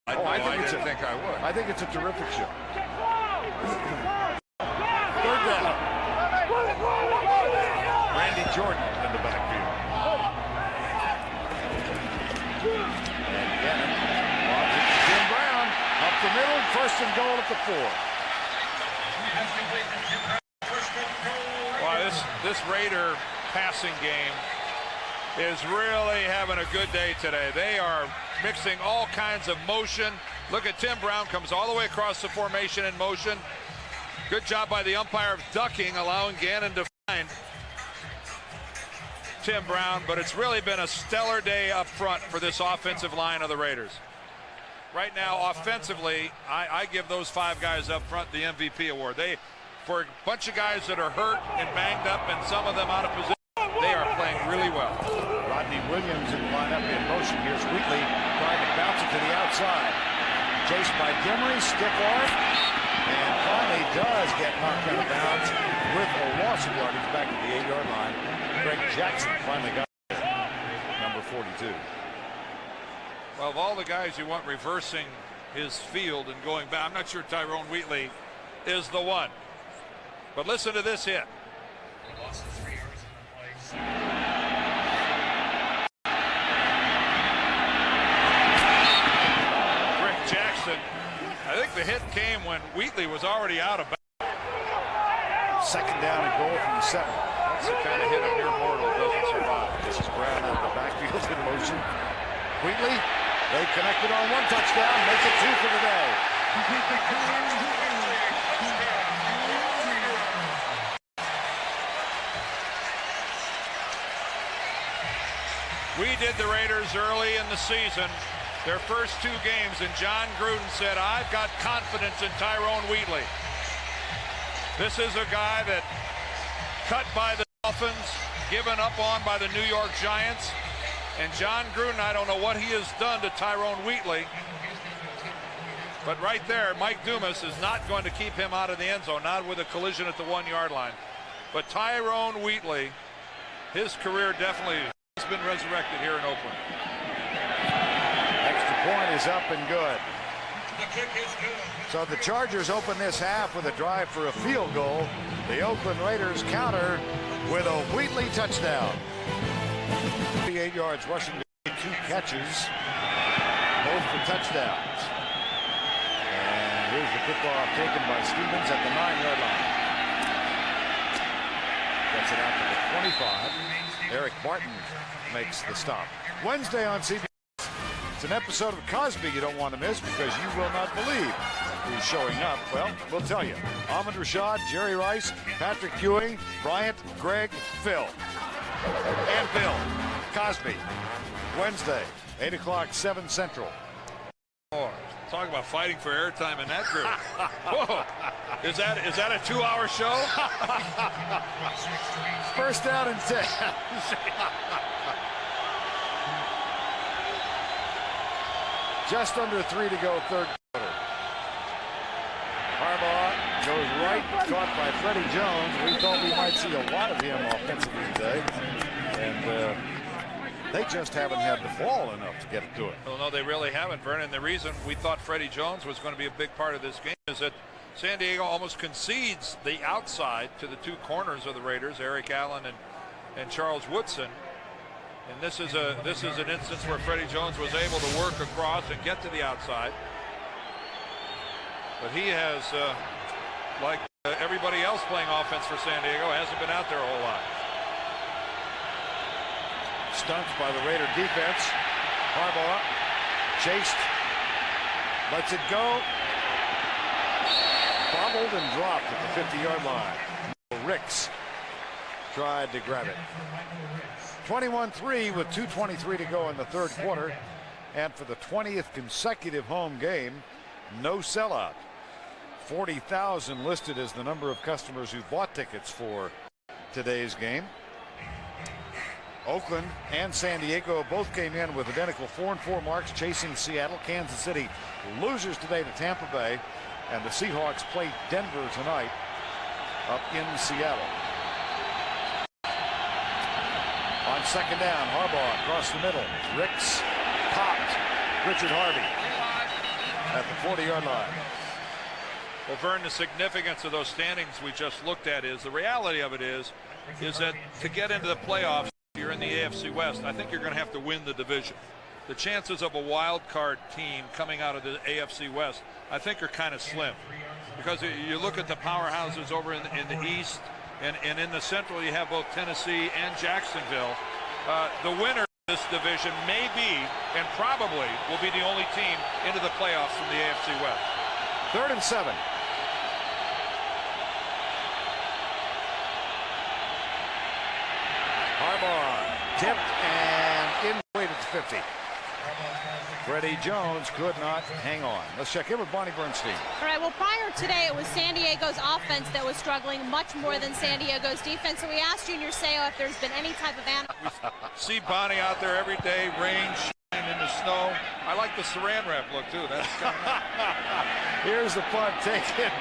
I didn't think I would. I think it's a terrific show. 3rd down. Randy Jordan in the backfield. And Gannon lobs it to Jim Brown. Up the middle, 1st and goal at the 4. Wow, this Raider passing game is really having a good day today. They are mixing all kinds of motion. Look at Tim Brown, comes all the way across the formation in motion. Good job by the umpire of ducking, allowing Gannon to find Tim Brown, but it's really been a stellar day up front for this offensive line of the Raiders. Right now, offensively, I give those 5 guys up front the MVP award. For a bunch of guys that are hurt and banged up and some of them out of position, they are playing really well. Rodney Williams in lineup in motion. Here's Wheatley trying to bounce it to the outside. Chased by Dimley, stiff arm, and finally does get knocked out of bounds with a loss of yardage back at the 8-yard line. Greg Jackson finally got it, number 42. Well, of all the guys you want reversing his field and going back, I'm not sure Tyrone Wheatley is the one. But listen to this hit. Greg Jackson, I think the hit came when Wheatley was already out of bounds. 2nd down and goal from the 7. That's the kind of hit a mere mortal doesn't survive. This is Brown out of the backfield in motion. Wheatley They connected on one touchdown, make it 2 for the day. We did the Raiders early in the season, their first 2 games, and John Gruden said, I've got confidence in Tyrone Wheatley. This is a guy that cut by the Dolphins, given up on by the New York Giants. And John Gruden, I don't know what he has done to Tyrone Wheatley, but right there, Mike Dumas is not going to keep him out of the end zone, not with a collision at the 1-yard line. But Tyrone Wheatley, his career definitely has been resurrected here in Oakland. Extra point is up and good. So the Chargers open this half with a drive for a field goal. The Oakland Raiders counter with a Wheatley touchdown. 58 yards rushing, 2 catches, both for touchdowns. And here's the kickoff taken by Stevens at the 9-yard line. Gets it out to the 25. Eric Barton makes the stop. Wednesday on CBS. It's an episode of Cosby you don't want to miss because you will not believe who's showing up. Well, we'll tell you. Ahmed Rashad, Jerry Rice, Patrick Ewing, Bryant, Greg, Phil. And Bill. Cosby. Wednesday, 8 o'clock, 7 Central. Oh, talk about fighting for airtime in that group. Whoa. Is that a 2-hour show? First down and 10. Just under 3 to go, third quarter. Harbaugh goes right, caught by Freddie Jones. We thought we might see a lot of him offensively today. And they just haven't had the ball enough to get it to it. Well, no, they really haven't, Vernon. The reason we thought Freddie Jones was going to be a big part of this game is that San Diego almost concedes the outside to the 2 corners of the Raiders, Eric Allen and Charles Woodson. And this is an instance where Freddie Jones was able to work across and get to the outside. But he has, like everybody else playing offense for San Diego, hasn't been out there a whole lot. Stunts by the Raider defense. Harbaugh chased, lets it go. Bobbled and dropped at the 50-yard line. Ricks tried to grab it. 21-3 with 2:23 to go in the third quarter. And for the 20th consecutive home game, no sellout. 40,000 listed as the number of customers who bought tickets for today's game. Oakland and San Diego both came in with identical 4-4 marks, chasing Seattle. Kansas City losers today to Tampa Bay, and the Seahawks play Denver tonight up in Seattle. On second down, Harbaugh across the middle. Ricks popped. Richard Harvey at the 40-yard line. Well, Vern, the significance of those standings we just looked at is, the reality of it is that to get into the playoffs, if you're in the AFC West, I think you're going to have to win the division. The chances of a wild card team coming out of the AFC West, I think, are kind of slim. Because you look at the powerhouses over in the East, and in the Central, you have both Tennessee and Jacksonville. The winner of this division may be, and probably will be, the only team into the playoffs from the AFC West. 3rd and 7. Harbaugh tipped and in the way to the 50. Freddie Jones could not hang on. Let's check in with Bonnie Bernstein. All right, well, prior today, it was San Diego's offense that was struggling much more than San Diego's defense. So we asked Junior Seau if there's been any type of animal. We see Bonnie out there every day, rain, shine, in the snow. I like the saran wrap look, too. That's kind of nice. Here's the punt taken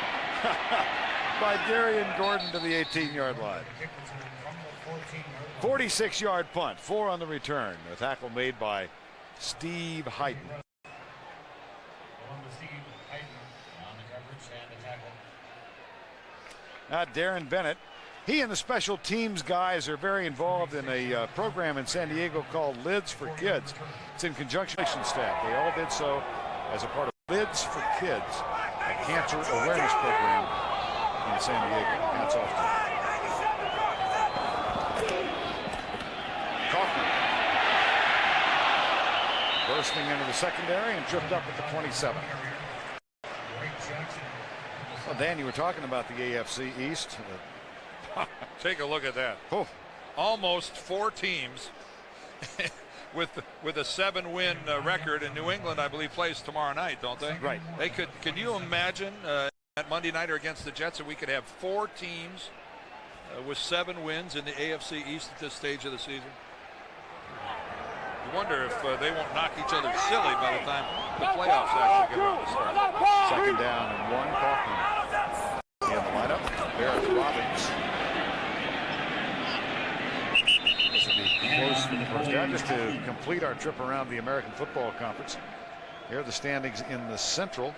by Darian Gordon to the 18-yard line. 46-yard punt, 4 on the return. The tackle made by Steve Hayden. Now Darren Bennett, he and the special teams guys are very involved in a program in San Diego called Lids for Kids. It's in conjunction with the staff. They all did so as a part of Lids for Kids, a cancer awareness program in San Diego. Hats off to them. bursting into the secondary and tripped up at the 27. Well, Dan, you were talking about the AFC East. Take a look at that. Oh. Almost 4 teams with a 7-win record. And New England, I believe, plays tomorrow night, don't they? Right. They could. Can you imagine at Monday night or against the Jets that we could have 4 teams with 7 wins in the AFC East at this stage of the season? You wonder if they won't knock each other silly by the time the playoffs actually get around to start. Second down and 1. Kaufman in the lineup. Barrett Robbins. This will be close for the first down. Just to complete our trip around the American Football Conference. Here are the standings in the Central.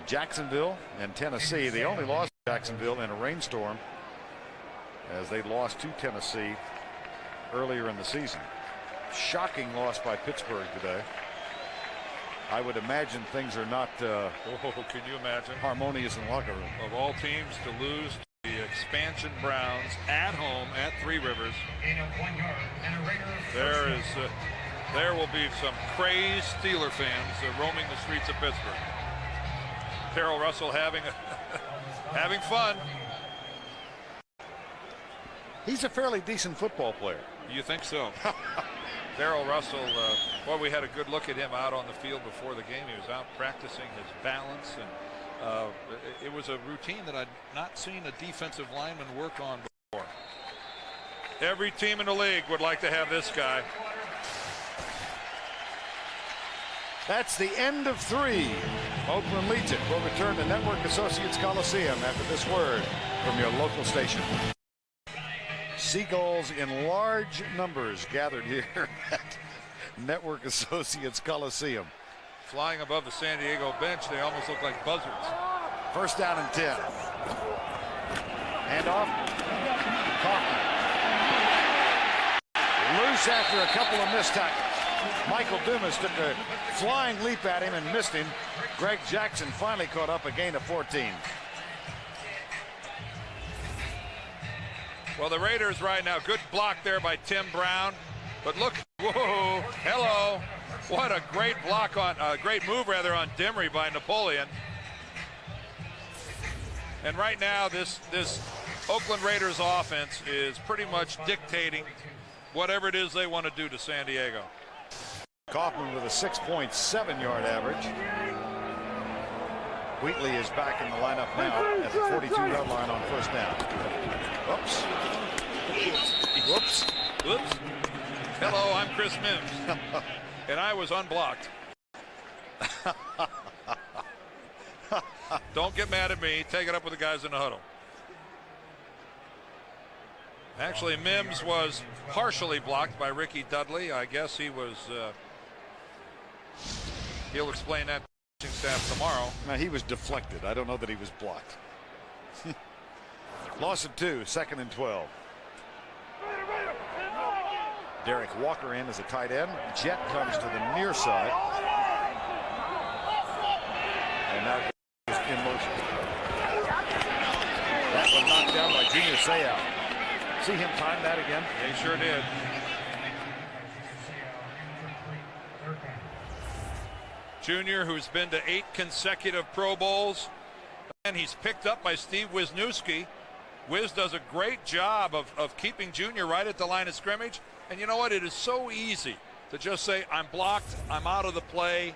Jacksonville and Tennessee. They only lost Jacksonville in a rainstorm as they lost to Tennessee earlier in the season. Shocking loss by Pittsburgh today. I would imagine things are not can you imagine? Harmonious in the locker room. Of all teams to lose to the expansion Browns at home at 3 Rivers, there will be some crazed Steeler fans roaming the streets of Pittsburgh. Darrell Russell having fun. He's a fairly decent football player. You think so? Darrell Russell, well, we had a good look at him out on the field before the game. He was out practicing his balance, and it was a routine that I'd not seen a defensive lineman work on before. Every team in the league would like to have this guy. That's the end of 3. Oakland leads it. We'll return to Network Associates Coliseum after this word from your local station. Seagulls in large numbers gathered here at Network Associates Coliseum. Flying above the San Diego bench, they almost look like buzzards. First down and 10. Hand off. Kaufman. Loose after a couple of missed tackles. Michael Dumas took a flying leap at him and missed him. Greg Jackson finally caught up, a gain of 14. Well, the Raiders right now, good block there by Tim Brown. But look, whoa, hello. What a great block on, great move rather on Demery by Napoleon. And right now, this Oakland Raiders offense is pretty much dictating whatever it is they want to do to San Diego. Kaufman with a 6.7-yard average. Wheatley is back in the lineup now at the 42-yard line on first down. Whoops. Whoops. Whoops. Hello, I'm Chris Mims. And I was unblocked. Don't get mad at me. Take it up with the guys in the huddle. Actually, Mims was partially blocked by Ricky Dudley. I guess he was. He'll explain that to the coaching staff tomorrow. Now, he was deflected. I don't know that he was blocked. Loss of 2, 2nd and 12. Derek Walker in as a tight end. Jet comes to the near side. And now he's in motion. That one knocked down by Junior Seau. See him time that again? He sure did. Junior, who's been to 8 consecutive Pro Bowls, and he's picked up by Steve Wisniewski. Wiz does a great job of keeping Junior right at the line of scrimmage. And you know what? It is so easy to just say, I'm blocked, I'm out of the play,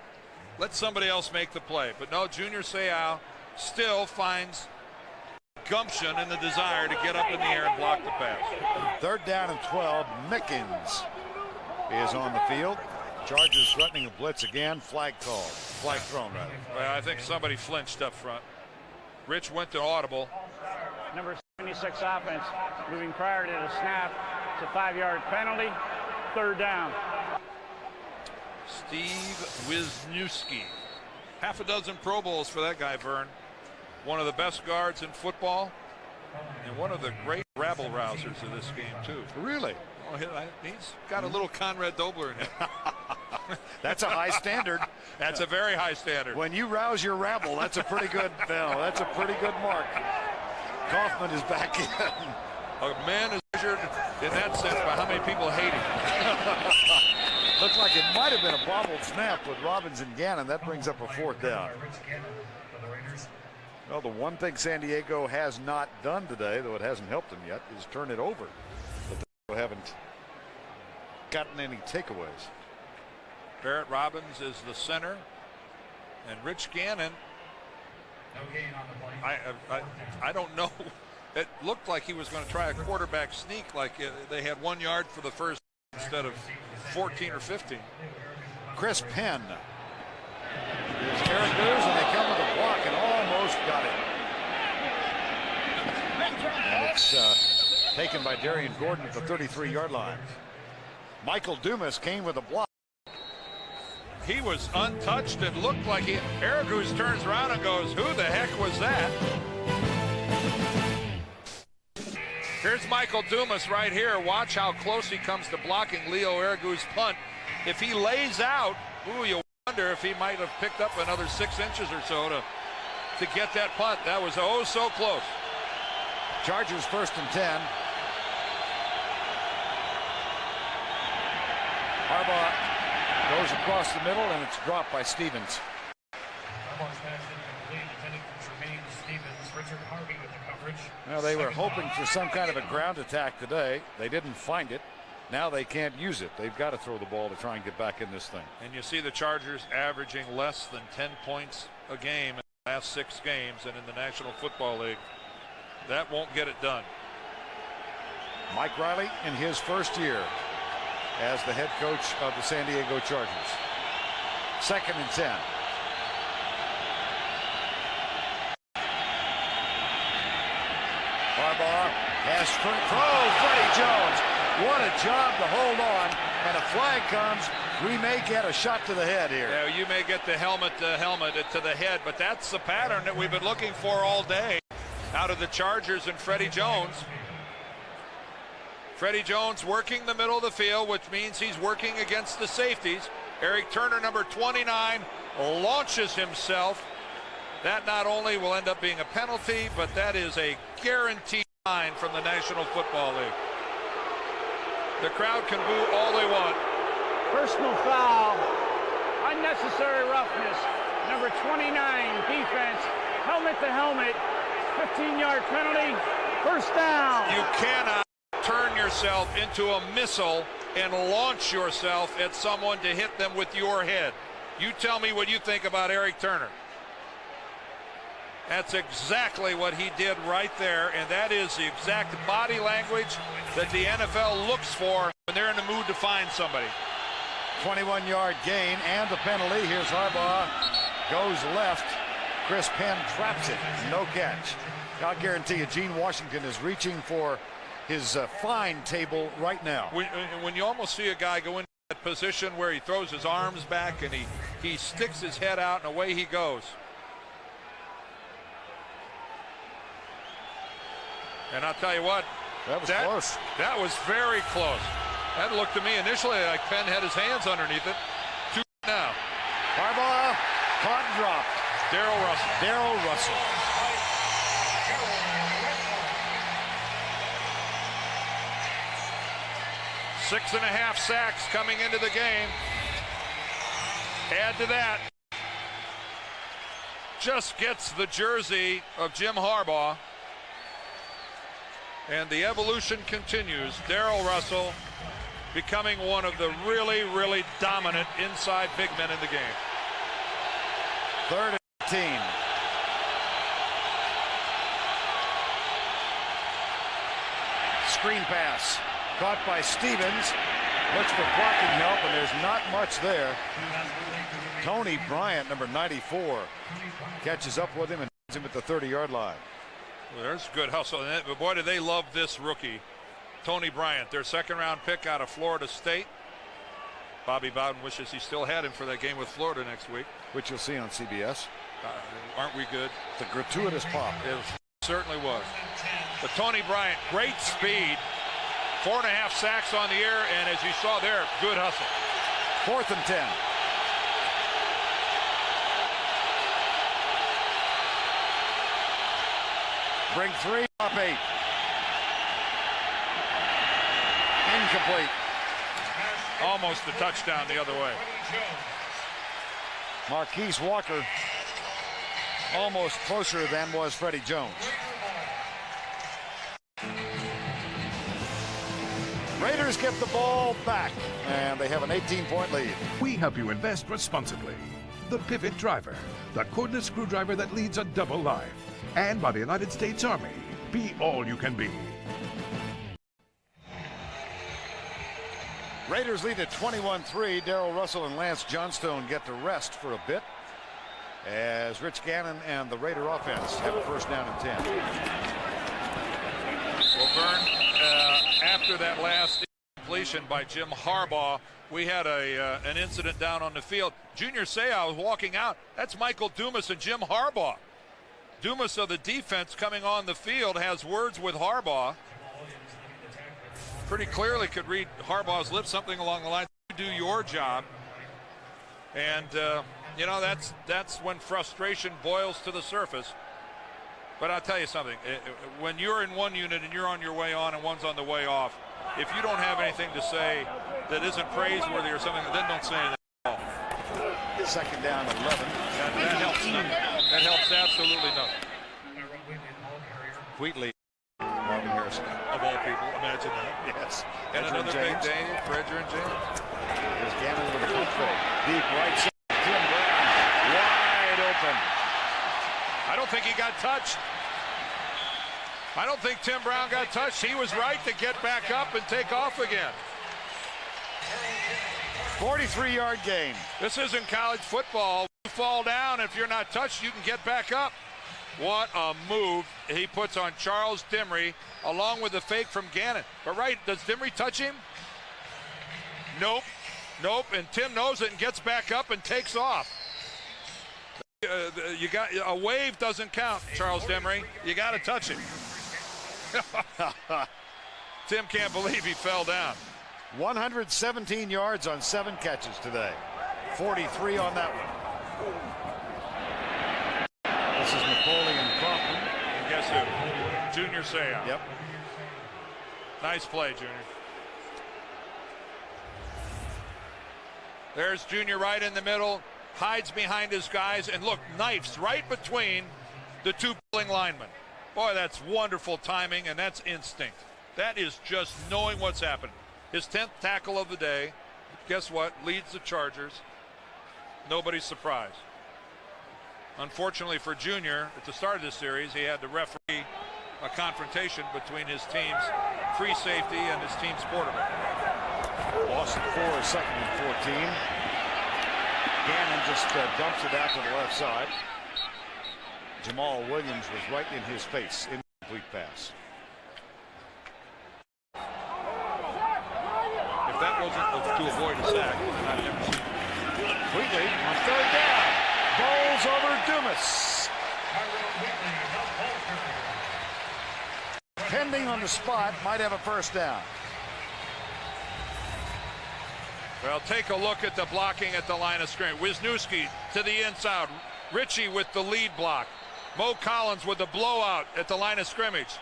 let somebody else make the play. But no, Junior Seau still finds gumption and the desire to get up in the air and block the pass. 3rd down and 12. Mickens is on the field. Chargers threatening a blitz again. Flag called. Flag thrown, rather. Well, I think somebody flinched up front. Rich went to audible. Number 76 offense moving prior to the snap. It's a 5-yard penalty. 3rd down. Steve Wisniewski. Half a dozen Pro Bowls for that guy, Vern. One of the best guards in football and one of the great rabble rousers of this game, too. Really? Oh, he's got a little Conrad Dobler in him. That's a high standard. That's a very high standard. When you rouse your rabble, that's a pretty good that's a pretty good mark. Kaufman is back in. A man is measured in that sense by how many people hate him. Looks like it might have been a bobbled snap with Robbins and Gannon. That brings up a 4th down. Well, the one thing San Diego has not done today, though it hasn't helped them yet, is turn it over. But they haven't gotten any takeaways. Barrett Robbins is the center, and Rich Gannon. No gain on the play. I don't know. It looked like he was going to try a quarterback sneak, like they had 1 yard for the first instead of 14 or 15. Chris Penn. Here's Eric News, and they come with a block and almost got it. And it's taken by Darian Gordon at the 33-yard line. Michael Dumas came with a block. He was untouched and looked like he. Aragoose turns around and goes, "Who the heck was that?" Here's Michael Dumas right here. Watch how close he comes to blocking Leo Aragou's punt. If he lays out, you wonder if he might have picked up another 6 inches or so to get that punt. That was oh so close. Chargers 1st and 10. Harbaugh goes across the middle, and it's dropped by Stevens. Harbaugh's pass incomplete, intended for Jermaine Stevens. Richard Harvey with the coverage. Well, they were hoping for some kind of a ground attack today. They didn't find it. Now they can't use it. They've got to throw the ball to try and get back in this thing. And you see the Chargers averaging less than 10 points a game in the last 6 games, and in the National Football League, that won't get it done. Mike Riley in his first year as the head coach of the San Diego Chargers. 2nd and 10. Harbaugh has Freddie Jones. What a job to hold on. And a flag comes. We may get a shot to the head here. Yeah, you may get the helmet to the head, but that's the pattern that we've been looking for all day out of the Chargers and Freddie Jones. Freddie Jones working the middle of the field, which means he's working against the safeties. Eric Turner, number 29, launches himself. That not only will end up being a penalty, but that is a guaranteed fine from the National Football League. The crowd can boo all they want. Personal foul, unnecessary roughness, number 29, defense, helmet to helmet, 15-yard penalty, 1st down. You cannot turn yourself into a missile and launch yourself at someone to hit them with your head. You tell me what you think about Eric Turner. That's exactly what he did right there, and that is the exact body language that the NFL looks for when they're in the mood to find somebody. 21-yard gain and the penalty. Here's Harbaugh. Goes left. Chris Penn traps it. No catch. I'll guarantee you Gene Washington is reaching for his fine table right now. When you almost see a guy go into that position where he throws his arms back and he sticks his head out and away he goes. And I'll tell you what, that was close. That was very close. That looked to me initially like Penn had his hands underneath it. 2 now. Harbaugh caught and dropped. Darrell Russell. Darrell Russell. Six and a half sacks coming into the game. Add to that, just gets the jersey of Jim Harbaugh. And the evolution continues. Darrell Russell becoming one of the really, really dominant inside big men in the game. 3rd and 18. Screen pass. Caught by Stevens. Looks for blocking help, and there's not much there. Tony Bryant, number 94, catches up with him and hits him at the 30-yard line. Well, there's good hustle. And boy, do they love this rookie, Tony Bryant, their 2nd-round pick out of Florida State. Bobby Bowden wishes he still had him for that game with Florida next week. Which you'll see on CBS. Aren't we good? The gratuitous pop. It certainly was. But Tony Bryant, great speed. 4.5 sacks on the year, and as you saw there, good hustle. 4th and 10. Bring 3, up 8. Incomplete. Almost a touchdown the other way. Marquise Walker almost closer than was Freddie Jones. Raiders get the ball back, and they have an 18-point lead. We help you invest responsibly. The Pivot Driver, the cordless screwdriver that leads a double life. And by the United States Army, be all you can be. Raiders lead at 21-3. Darrell Russell and Lance Johnstone get to rest for a bit as Rich Gannon and the Raider offense have a first down and 10. Well, Vern, after that last completion by Jim Harbaugh, we had an incident down on the field. Junior Seau was walking out. That's Michael Dumas and Jim Harbaugh. Dumas of the defense coming on the field has words with Harbaugh. Pretty clearly could read Harbaugh's lips, something along the lines, "You do your job." And you know, that's when frustration boils to the surface. But I'll tell you something, when you're in one unit and you're on your way on and one's on the way off, if you don't have anything to say that isn't praiseworthy or something, then don't say anything at all. Second down, 11. That helps nothing. That helps absolutely nothing. Wheatley, Marvin Harrison. Of all people, imagine that. Yes. And Edger another big day for Edger and James. Here's Gannon with the punch fake. Deep right side. Tim Brown wide open. I don't think he got touched. I don't think Tim Brown got touched. He was right to get back up and take off again. 43-yard gain. This isn't college football. You fall down. If you're not touched, you can get back up. What a move he puts on Charles Dimry, along with the fake from Gannon. But right, does Dimry touch him? Nope. Nope. And Tim knows it and gets back up and takes off. You got a wave doesn't count, Charles Dimry. You got to touch him. Tim can't believe he fell down. 117 yards on 7 catches today. 43 on that one. This is Napoleon Kaufman. And guess who? Junior Seau. Yep. Nice play, Junior. There's Junior right in the middle. Hides behind his guys, and look, knifes right between the two pulling linemen. Boy, that's wonderful timing, and that's instinct. That is just knowing what's happening. His 10th tackle of the day. Guess what? Leads the Chargers. Nobody's surprised. Unfortunately for Junior, at the start of this series, he had to referee a confrontation between his team's free safety and his team's quarterback. Lost 4, second and 14. Gannon just dumps it out to the left side. Jamal Williams was right in his face. Incomplete pass. If that wasn't to avoid a sack, then I've never seen it. Wheatley on third down. Bowles over Dumas. Pending on the spot, might have a first down. Well, take a look at the blocking at the line of scrimmage. Wisniewski to the inside. Ritchie with the lead block. Mo Collins with the blowout at the line of scrimmage.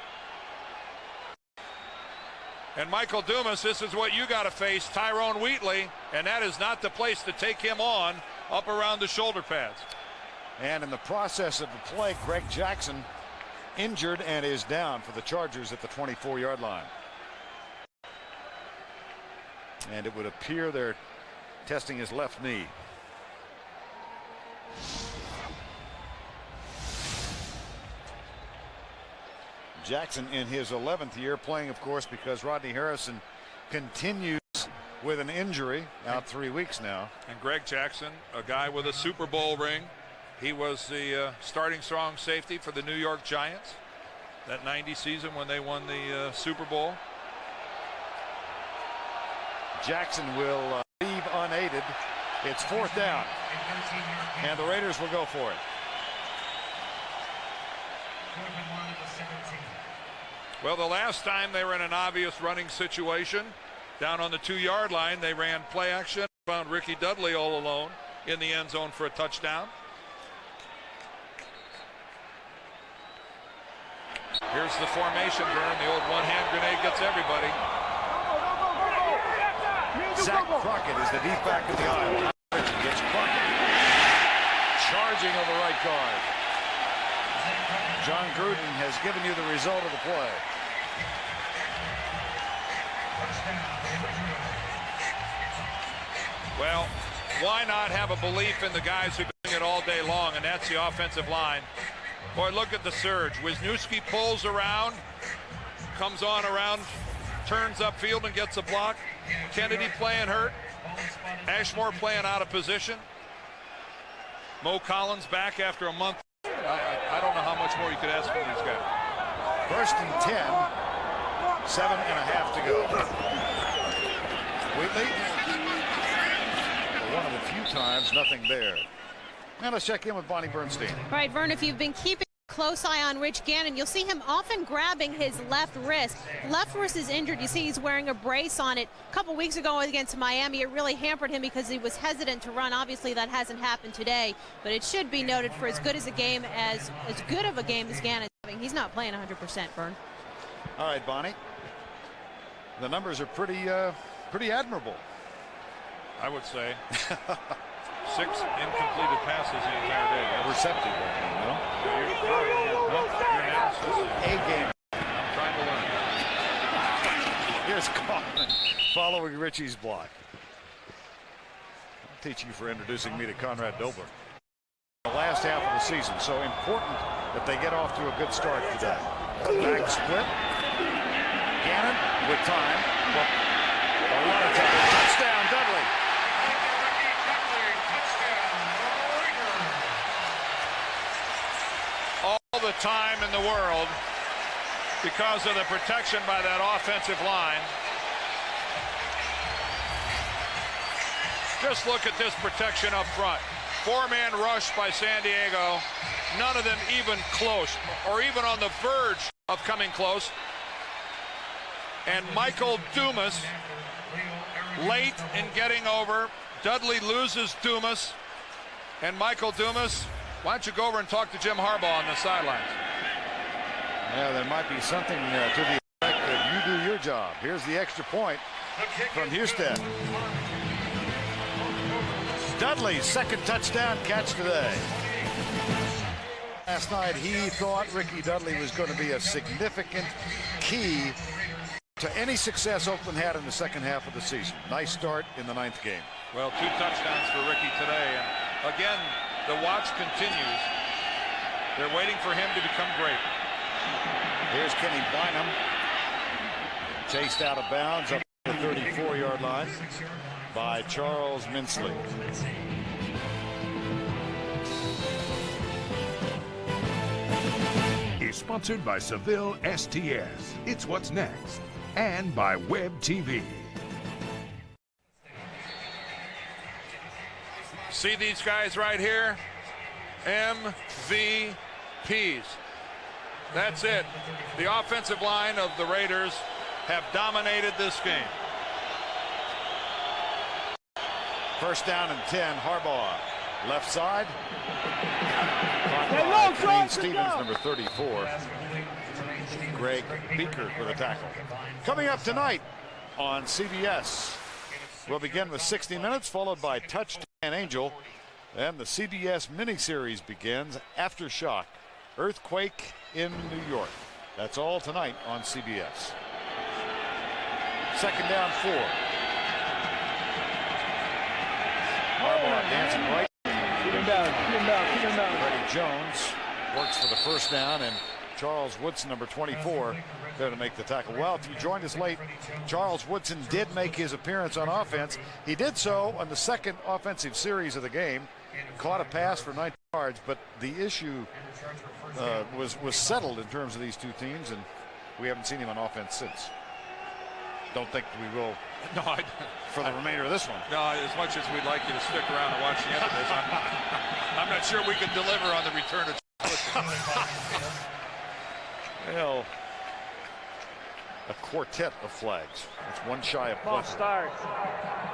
And Michael Dumas, this is what you got to face, Tyrone Wheatley, and that is not the place to take him on up around the shoulder pads. And in the process of the play, Greg Jackson injured and is down for the Chargers at the 24-yard line. And it would appear they're testing his left knee. Jackson in his 11th year, playing, of course, because Rodney Harrison continues with an injury, out 3 weeks now. And Greg Jackson, a guy with a Super Bowl ring. He was the starting strong safety for the New York Giants that 90 season when they won the Super Bowl. Jackson will leave unaided. It's 4th down, and the Raiders will go for it. Well, the last time they were in an obvious running situation, down on the 2-yard line, they ran play action, found Ricky Dudley all alone in the end zone for a touchdown. Here's the formation, Vern. The old one-hand grenade gets everybody. Zach Crockett is the deep back of the aisle. Richard gets Crockett charging over right guard. John Gruden has given you the result of the play. Well, why not have a belief in the guys who've been doing it all day long, and that's the offensive line. Boy, look at the surge. Wisniewski pulls around, comes on around, turns upfield and gets a block. Kennedy playing hurt. Ashmore playing out of position. Mo Collins back after a month. I don't know how much more you could ask from these guys. 1st and 10, 7.5 to go. Wheatley, for one of the few times, nothing there. And let's check in with Bonnie Bernstein. All right, Vern, if you've been keeping a close eye on Rich Gannon, you'll see him often grabbing his left wrist. Left wrist is injured. You see he's wearing a brace on it. A couple weeks ago against Miami, it really hampered him because he was hesitant to run. Obviously, that hasn't happened today, but it should be noted for as good of a game as Gannon's having. He's not playing 100%, Vern. All right, Bonnie. The numbers are pretty admirable. I would say. 6 incompleted passes the entire day. Receptive, you know? A game. I'm trying to learn. Here's Kaufman following Richie's block. I'm teaching you for introducing me to Conrad Dobler. The last half of the season, so important that they get off to a good start today. Back split. Gannon with time. Well, a lot of time. Touchdown, Dudley. All the time in the world because of the protection by that offensive line. Just look at this protection up front. 4-man rush by San Diego. None of them even close or even on the verge of coming close. And Michael Dumas late in getting over. Dudley loses Dumas. And Michael Dumas, why don't you go over and talk to Jim Harbaugh on the sidelines? Yeah, there might be something to the effect of you do your job. Here's the extra point from Houston. Dudley's second touchdown catch today. Last night he thought Ricky Dudley was going to be a significant key to any success Oakland had in the second half of the season. Nice start in the 9th game. Well, 2 touchdowns for Ricky today. And again, the watch continues. They're waiting for him to become great. Here's Kenny Bynum. Chased out of bounds up the 34-yard line by Charles Minsley. Is sponsored by Seville STS. It's what's next. And by Web TV. See these guys right here? MVPs. That's it. The offensive line of the Raiders have dominated this game. 1st down and 10, Harbaugh. Left side. Caught by Kareem Stevens, number 34. Greg Beaker with a tackle. Coming up tonight on CBS. We'll begin with 60 Minutes, followed by Touchdown Angel. Then the CBS miniseries begins, Aftershock, Earthquake in New York. That's all tonight on CBS. 2nd down 4. Harbaugh dancing right. Keep him down. Freddie Jones works for the 1st down, and Charles Woodson, number 24, there to make the tackle. Well, if you joined us late, Charles Woodson did make his appearance on offense. He did so on the 2nd offensive series of the game. Caught a pass for 19 yards, but the issue was settled in terms of these two teams, and we haven't seen him on offense since. Don't think we will for the remainder of this one. No, as much as we'd like you to stick around and watch the end of this, I'm not sure we can deliver on the return of Well, a quartet of flags. That's one shy of Ball plus. start.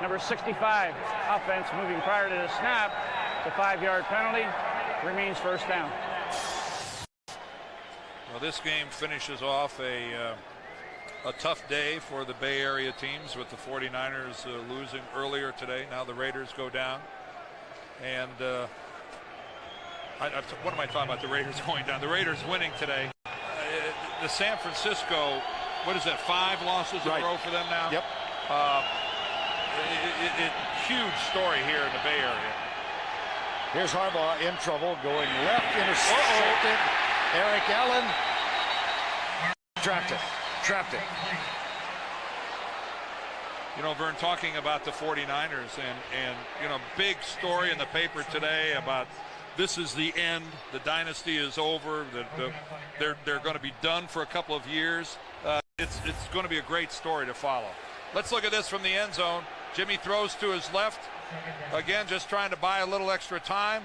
Number 65, offense moving prior to the snap. The 5-yard penalty remains 1st down. Well, this game finishes off a a tough day for the Bay Area teams with the 49ers losing earlier today. Now the Raiders go down. And what am I talking about? The Raiders going down. The Raiders winning today. The San Francisco, what is that, 5 losses in a row for them now? Yep. Huge story here in the Bay Area. Here's Harbaugh in trouble, going left, intercepted. Eric Allen trapped it. You know, Vern, talking about the 49ers and you know, big story in the paper today about this is the end. The dynasty is over. They're going to be done for a couple of years. It's going to be a great story to follow. Let's look at this from the end zone. Jimmy throws to his left. Again, just trying to buy a little extra time.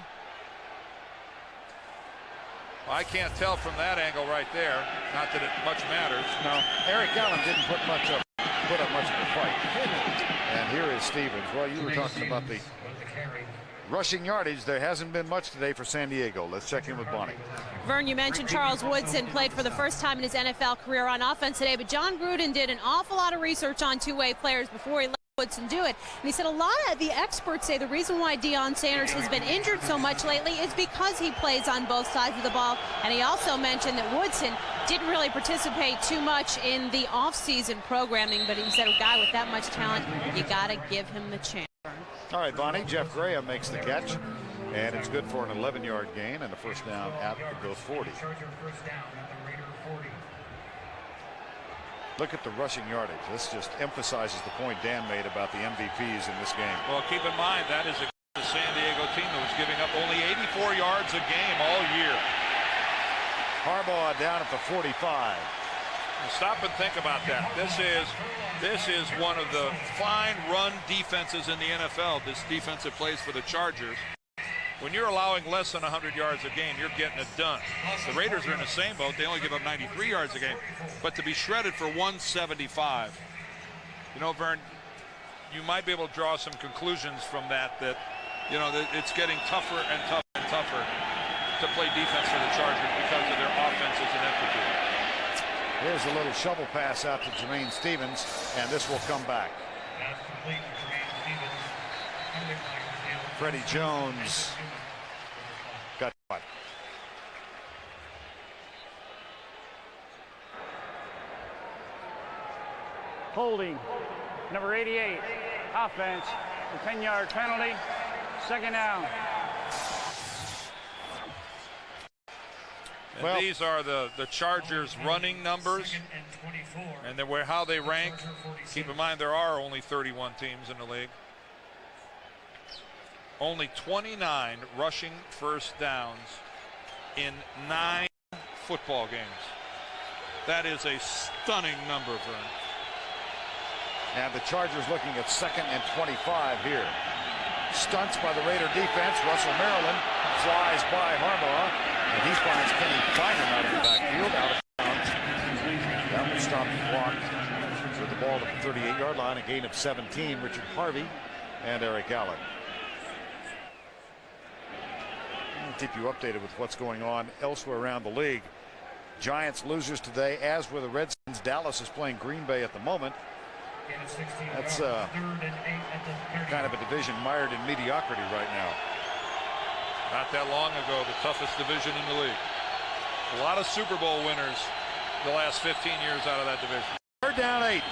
Well, I can't tell from that angle right there. Not that it much matters. No, Eric Allen didn't put up much of a fight. And here is Stevens. Well, you were talking about the rushing yardage. There hasn't been much today for San Diego. Let's check in with Bonnie. Vern, you mentioned Charles Woodson played for the first time in his NFL career on offense today, but John Gruden did an awful lot of research on two-way players before he let Woodson do it. And he said a lot of the experts say the reason why Deion Sanders has been injured so much lately is because he plays on both sides of the ball. And he also mentioned that Woodson didn't really participate too much in the offseason programming, but he said a guy with that much talent, you got to give him the chance. All right, Bonnie, Jeff Graham makes the catch, and it's good for an 11-yard gain and a first down at the 40. Look at the rushing yardage. This just emphasizes the point Dan made about the MVPs in this game. Well, keep in mind that is a San Diego team that was giving up only 84 yards a game all year. Harbaugh down at the 45. Now stop and think about that. This is one of the fine run defenses in the NFL. This defense that plays for the Chargers. When you're allowing less than 100 yards a game, you're getting it done. The Raiders are in the same boat. They only give up 93 yards a game. But to be shredded for 175, you know, Vern, you might be able to draw some conclusions from that, you know, that it's getting tougher and tougher and tougher to play defense for the Chargers because of their offense's ineptitude. Here's a little shovel pass out to Jermaine Stevens, and this will come back. Freddie Jones got caught. Holding, number 88, offense, a 10-yard penalty, second down. And well, these are the Chargers running numbers, and then how they rank. Keep in mind there are only 31 teams in the league. Only 29 rushing first downs in 9 football games. That is a stunning number, Vern. And the Chargers looking at 2nd and 25 here. Stunts by the Raider defense. Russell Maryland flies by Harbaugh, and he finds Kenny Bynum out of the backfield, out of bounds. That will stop the clock with the ball at the 38-yard line. A gain of 17. Richard Harvey and Eric Allen. I'll keep you updated with what's going on elsewhere around the league. Giants losers today, as were the Redskins. Dallas is playing Green Bay at the moment. That's kind of a division mired in mediocrity right now. Not that long ago, the toughest division in the league. A lot of Super Bowl winners the last 15 years out of that division. 3rd down 8.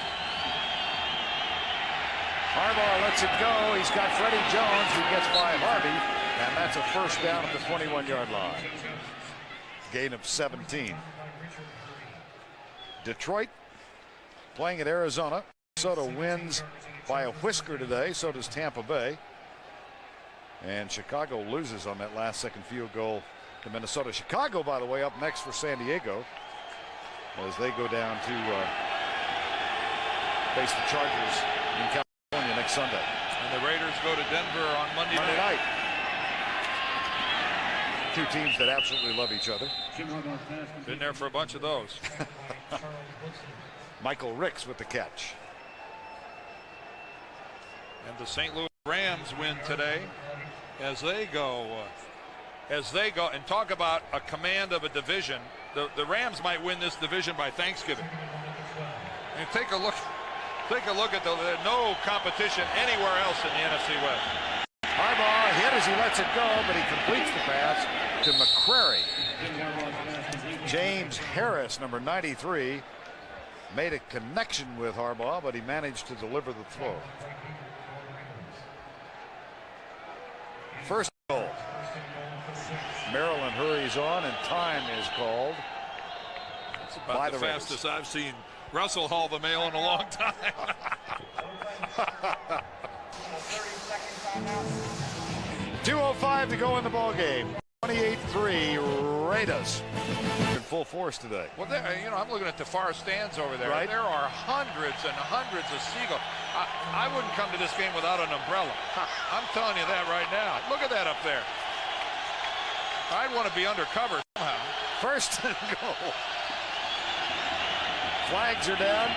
Harbaugh lets it go. He's got Freddie Jones, who gets by Harvey, and that's a first down at the 21-yard line. Gain of 17. Detroit playing at Arizona. Minnesota wins by a whisker today. So does Tampa Bay. And Chicago loses on that last-second field goal to Minnesota. Chicago, by the way, up next for San Diego as they go down to face the Chargers in California next Sunday. And the Raiders go to Denver on Monday night. Two teams that absolutely love each other. Been there for a bunch of those. Michael Ricks with the catch. And the St. Louis Rams win today as they go and talk about a command of a division. The Rams might win this division by Thanksgiving. And take a look at no competition anywhere else in the NFC West. Harbaugh hit as he lets it go, but he completes the pass to McCrary. James Harris, number 93, made a connection with Harbaugh, but he managed to deliver the throw. First goal. Maryland hurries on, and time is called. It's about the fastest I've seen Russell haul the mail in a long time. 2:05 to go in the ball game. 28-3 Raiders in full force today. Well, I'm looking at the far stands over there. Right. There are hundreds and hundreds of seagulls. I wouldn't come to this game without an umbrella. I'm telling you that right now. Look at that up there. I'd want to be undercover somehow. First and goal. Flags are down,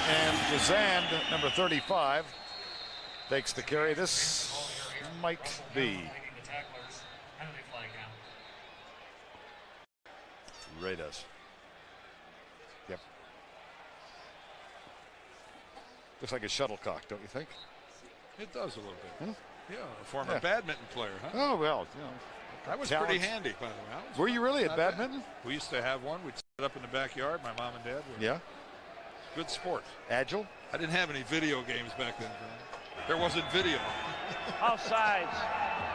and Gazand, number 35, takes the carry. This might be Raiders. Yep. Looks like a shuttlecock, don't you think? It does a little bit. Hmm? Yeah, a former badminton player, huh? Oh, well, that was pretty handy, by the way. Were you really at badminton? We used to have one. We'd set it up in the backyard. My mom and dad were. Yeah. Good sport. Agile? I didn't have any video games back then. There wasn't video. Offsides,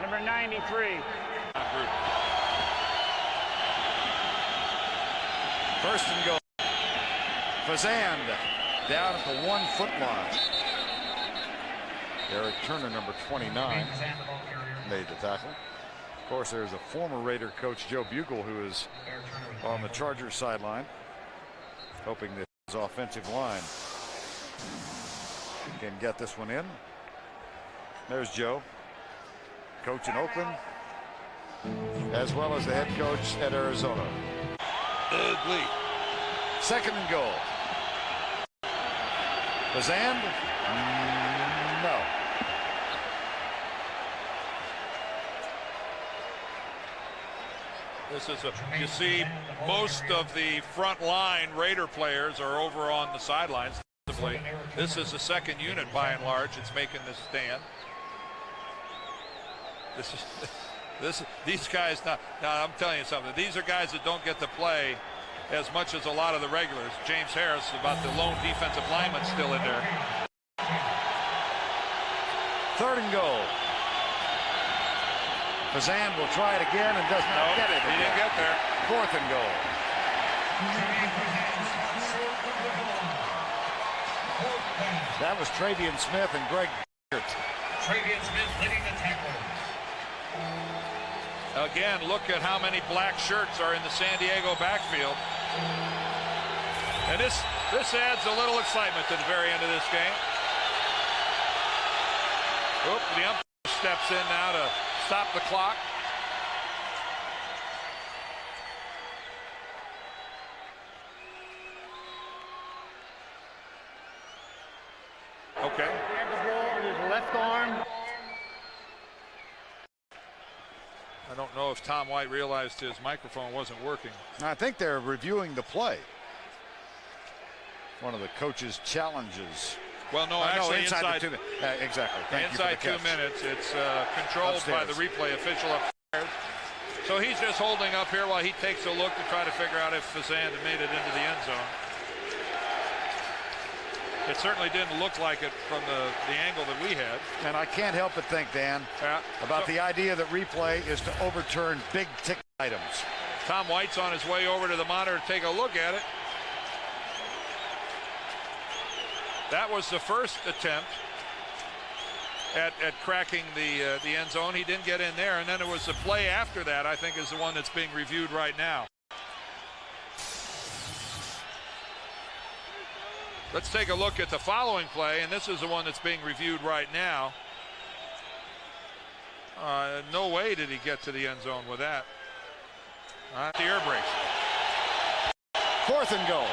number 93. First and goal. Fazand down at the 1 foot line. Eric Turner, number 29, made the tackle. Of course, there's a former Raider coach, Joe Bugle, who is on the Chargers sideline, hoping that his offensive line can get this one in. There's Joe, coach in Oakland, as well as the head coach at Arizona. Ugly. Second and goal. Fazand? No. This is you see most of the front line Raider players are over on the sidelines. This is the second unit by and large. It's making this stand. These guys now I'm telling you something. These are guys that don't get to play as much as a lot of the regulars. James Harris, about the lone defensive lineman, still in there. Third and goal. Fazand will try it again and does not get it. He didn't get there. Fourth and goal. That was Travian Smith and Greg. Travian Smith leading the tackle. Again, look at how many black shirts are in the San Diego backfield. And this adds a little excitement to the very end of this game. Oop, the umpire steps in now to stop the clock. Okay. He had the ball in his left arm. I don't know if Tom White realized his microphone wasn't working. I think they're reviewing the play. One of the coach's challenges. Well, no, actually inside the 2 minutes. Exactly. Thank inside you for the 2 minutes. It's controlled upstairs by the replay official upstairs. So he's just holding up here while he takes a look to try to figure out if Fazand had made it into the end zone. It certainly didn't look like it from the angle that we had. And I can't help but think, Dan, about the idea that replay is to overturn big ticket items. Tom White's on his way over to the monitor to take a look at it. That was the first attempt at cracking the end zone. He didn't get in there, and then it was the play after that, I think, is the one that's being reviewed right now. Let's take a look at the following play, and this is the one that's being reviewed right now. No way did he get to the end zone with that. The air brace. Fourth and goal.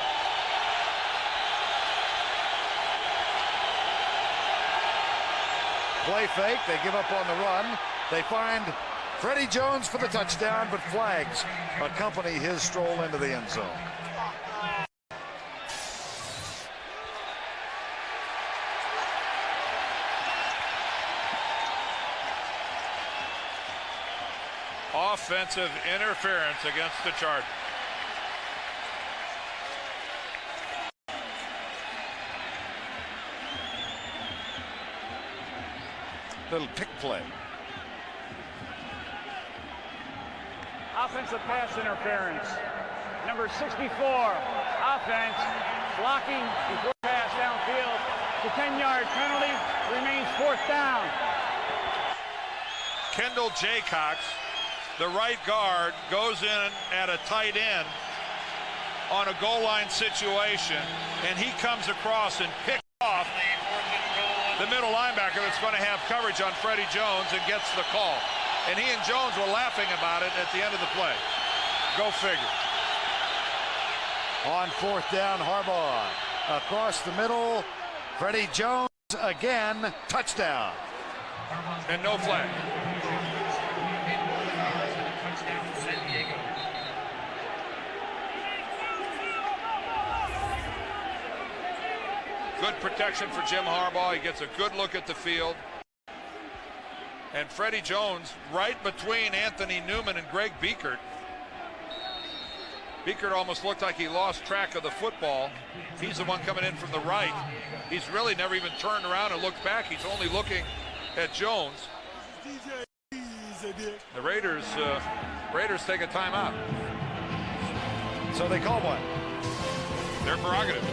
Play fake. They give up on the run. They find Freddie Jones for the touchdown, but flags accompany his stroll into the end zone. offensive interference against the Chargers. Little pick play. Offensive pass interference. Number 64, offense, blocking before pass downfield. The 10-yard penalty remains 4th down. Kendall Jaycox, the right guard, goes in at a tight end on a goal line situation, and he comes across and picks off the middle linebacker that's going to have coverage on Freddie Jones and gets the call. And he and Jones were laughing about it at the end of the play. Go figure. On 4th down, Harbaugh across the middle. Freddie Jones again, touchdown. And no flag. Good protection for Jim Harbaugh. He gets a good look at the field. And Freddie Jones right between Anthony Newman and Greg Biekert. Biekert almost looked like he lost track of the football. He's the one coming in from the right. He's really never even turned around and looked back. He's only looking at Jones. The Raiders take a timeout. So they call one. Their prerogative.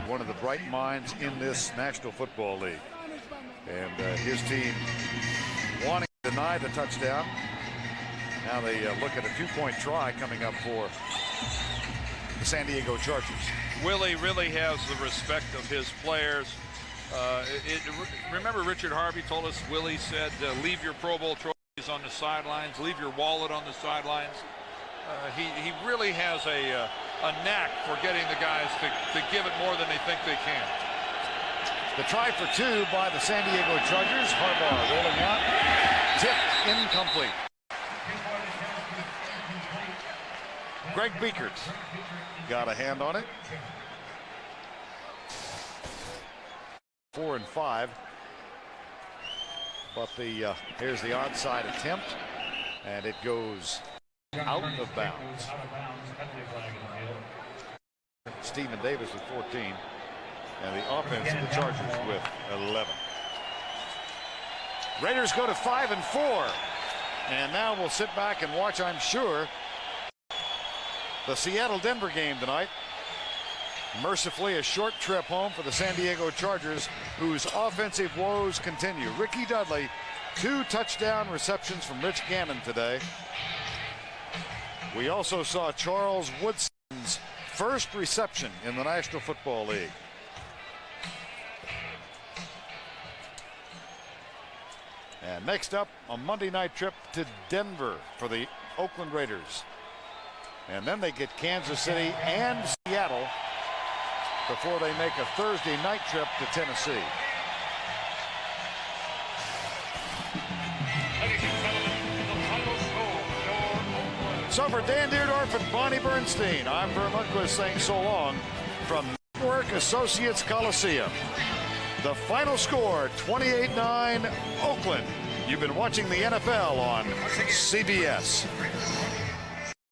One of the bright minds in this National Football League. And his team wanting to deny the touchdown. Now they look at a 2-point try coming up for the San Diego Chargers. Willie really has the respect of his players. Remember Richard Harvey told us, Willie said, leave your Pro Bowl trophies on the sidelines, leave your wallet on the sidelines. He really has a knack for getting the guys to give it more than they think they can. The try for 2 by the San Diego Chargers. Harbaugh rolling out. Tipped incomplete. Greg Biekert got a hand on it. 4 and 5. But here's the onside attempt. And it goes out of bounds. Stephen Davis with 14. And the offense of the Chargers with 11. Raiders go to 5 and 4. And now we'll sit back and watch, I'm sure, the Seattle-Denver game tonight. Mercifully, a short trip home for the San Diego Chargers, whose offensive woes continue. Ricky Dudley, 2 touchdown receptions from Rich Gannon today. We also saw Charles Woodson's first reception in the National Football League. And next up, a Monday night trip to Denver for the Oakland Raiders. And then they get Kansas City and Seattle before they make a Thursday night trip to Tennessee. So for Dan Deerdorf and Bonnie Bernstein, I'm Vern Lundquist saying so long from Network Associates Coliseum. The final score, 28-9 Oakland. You've been watching the NFL on CBS.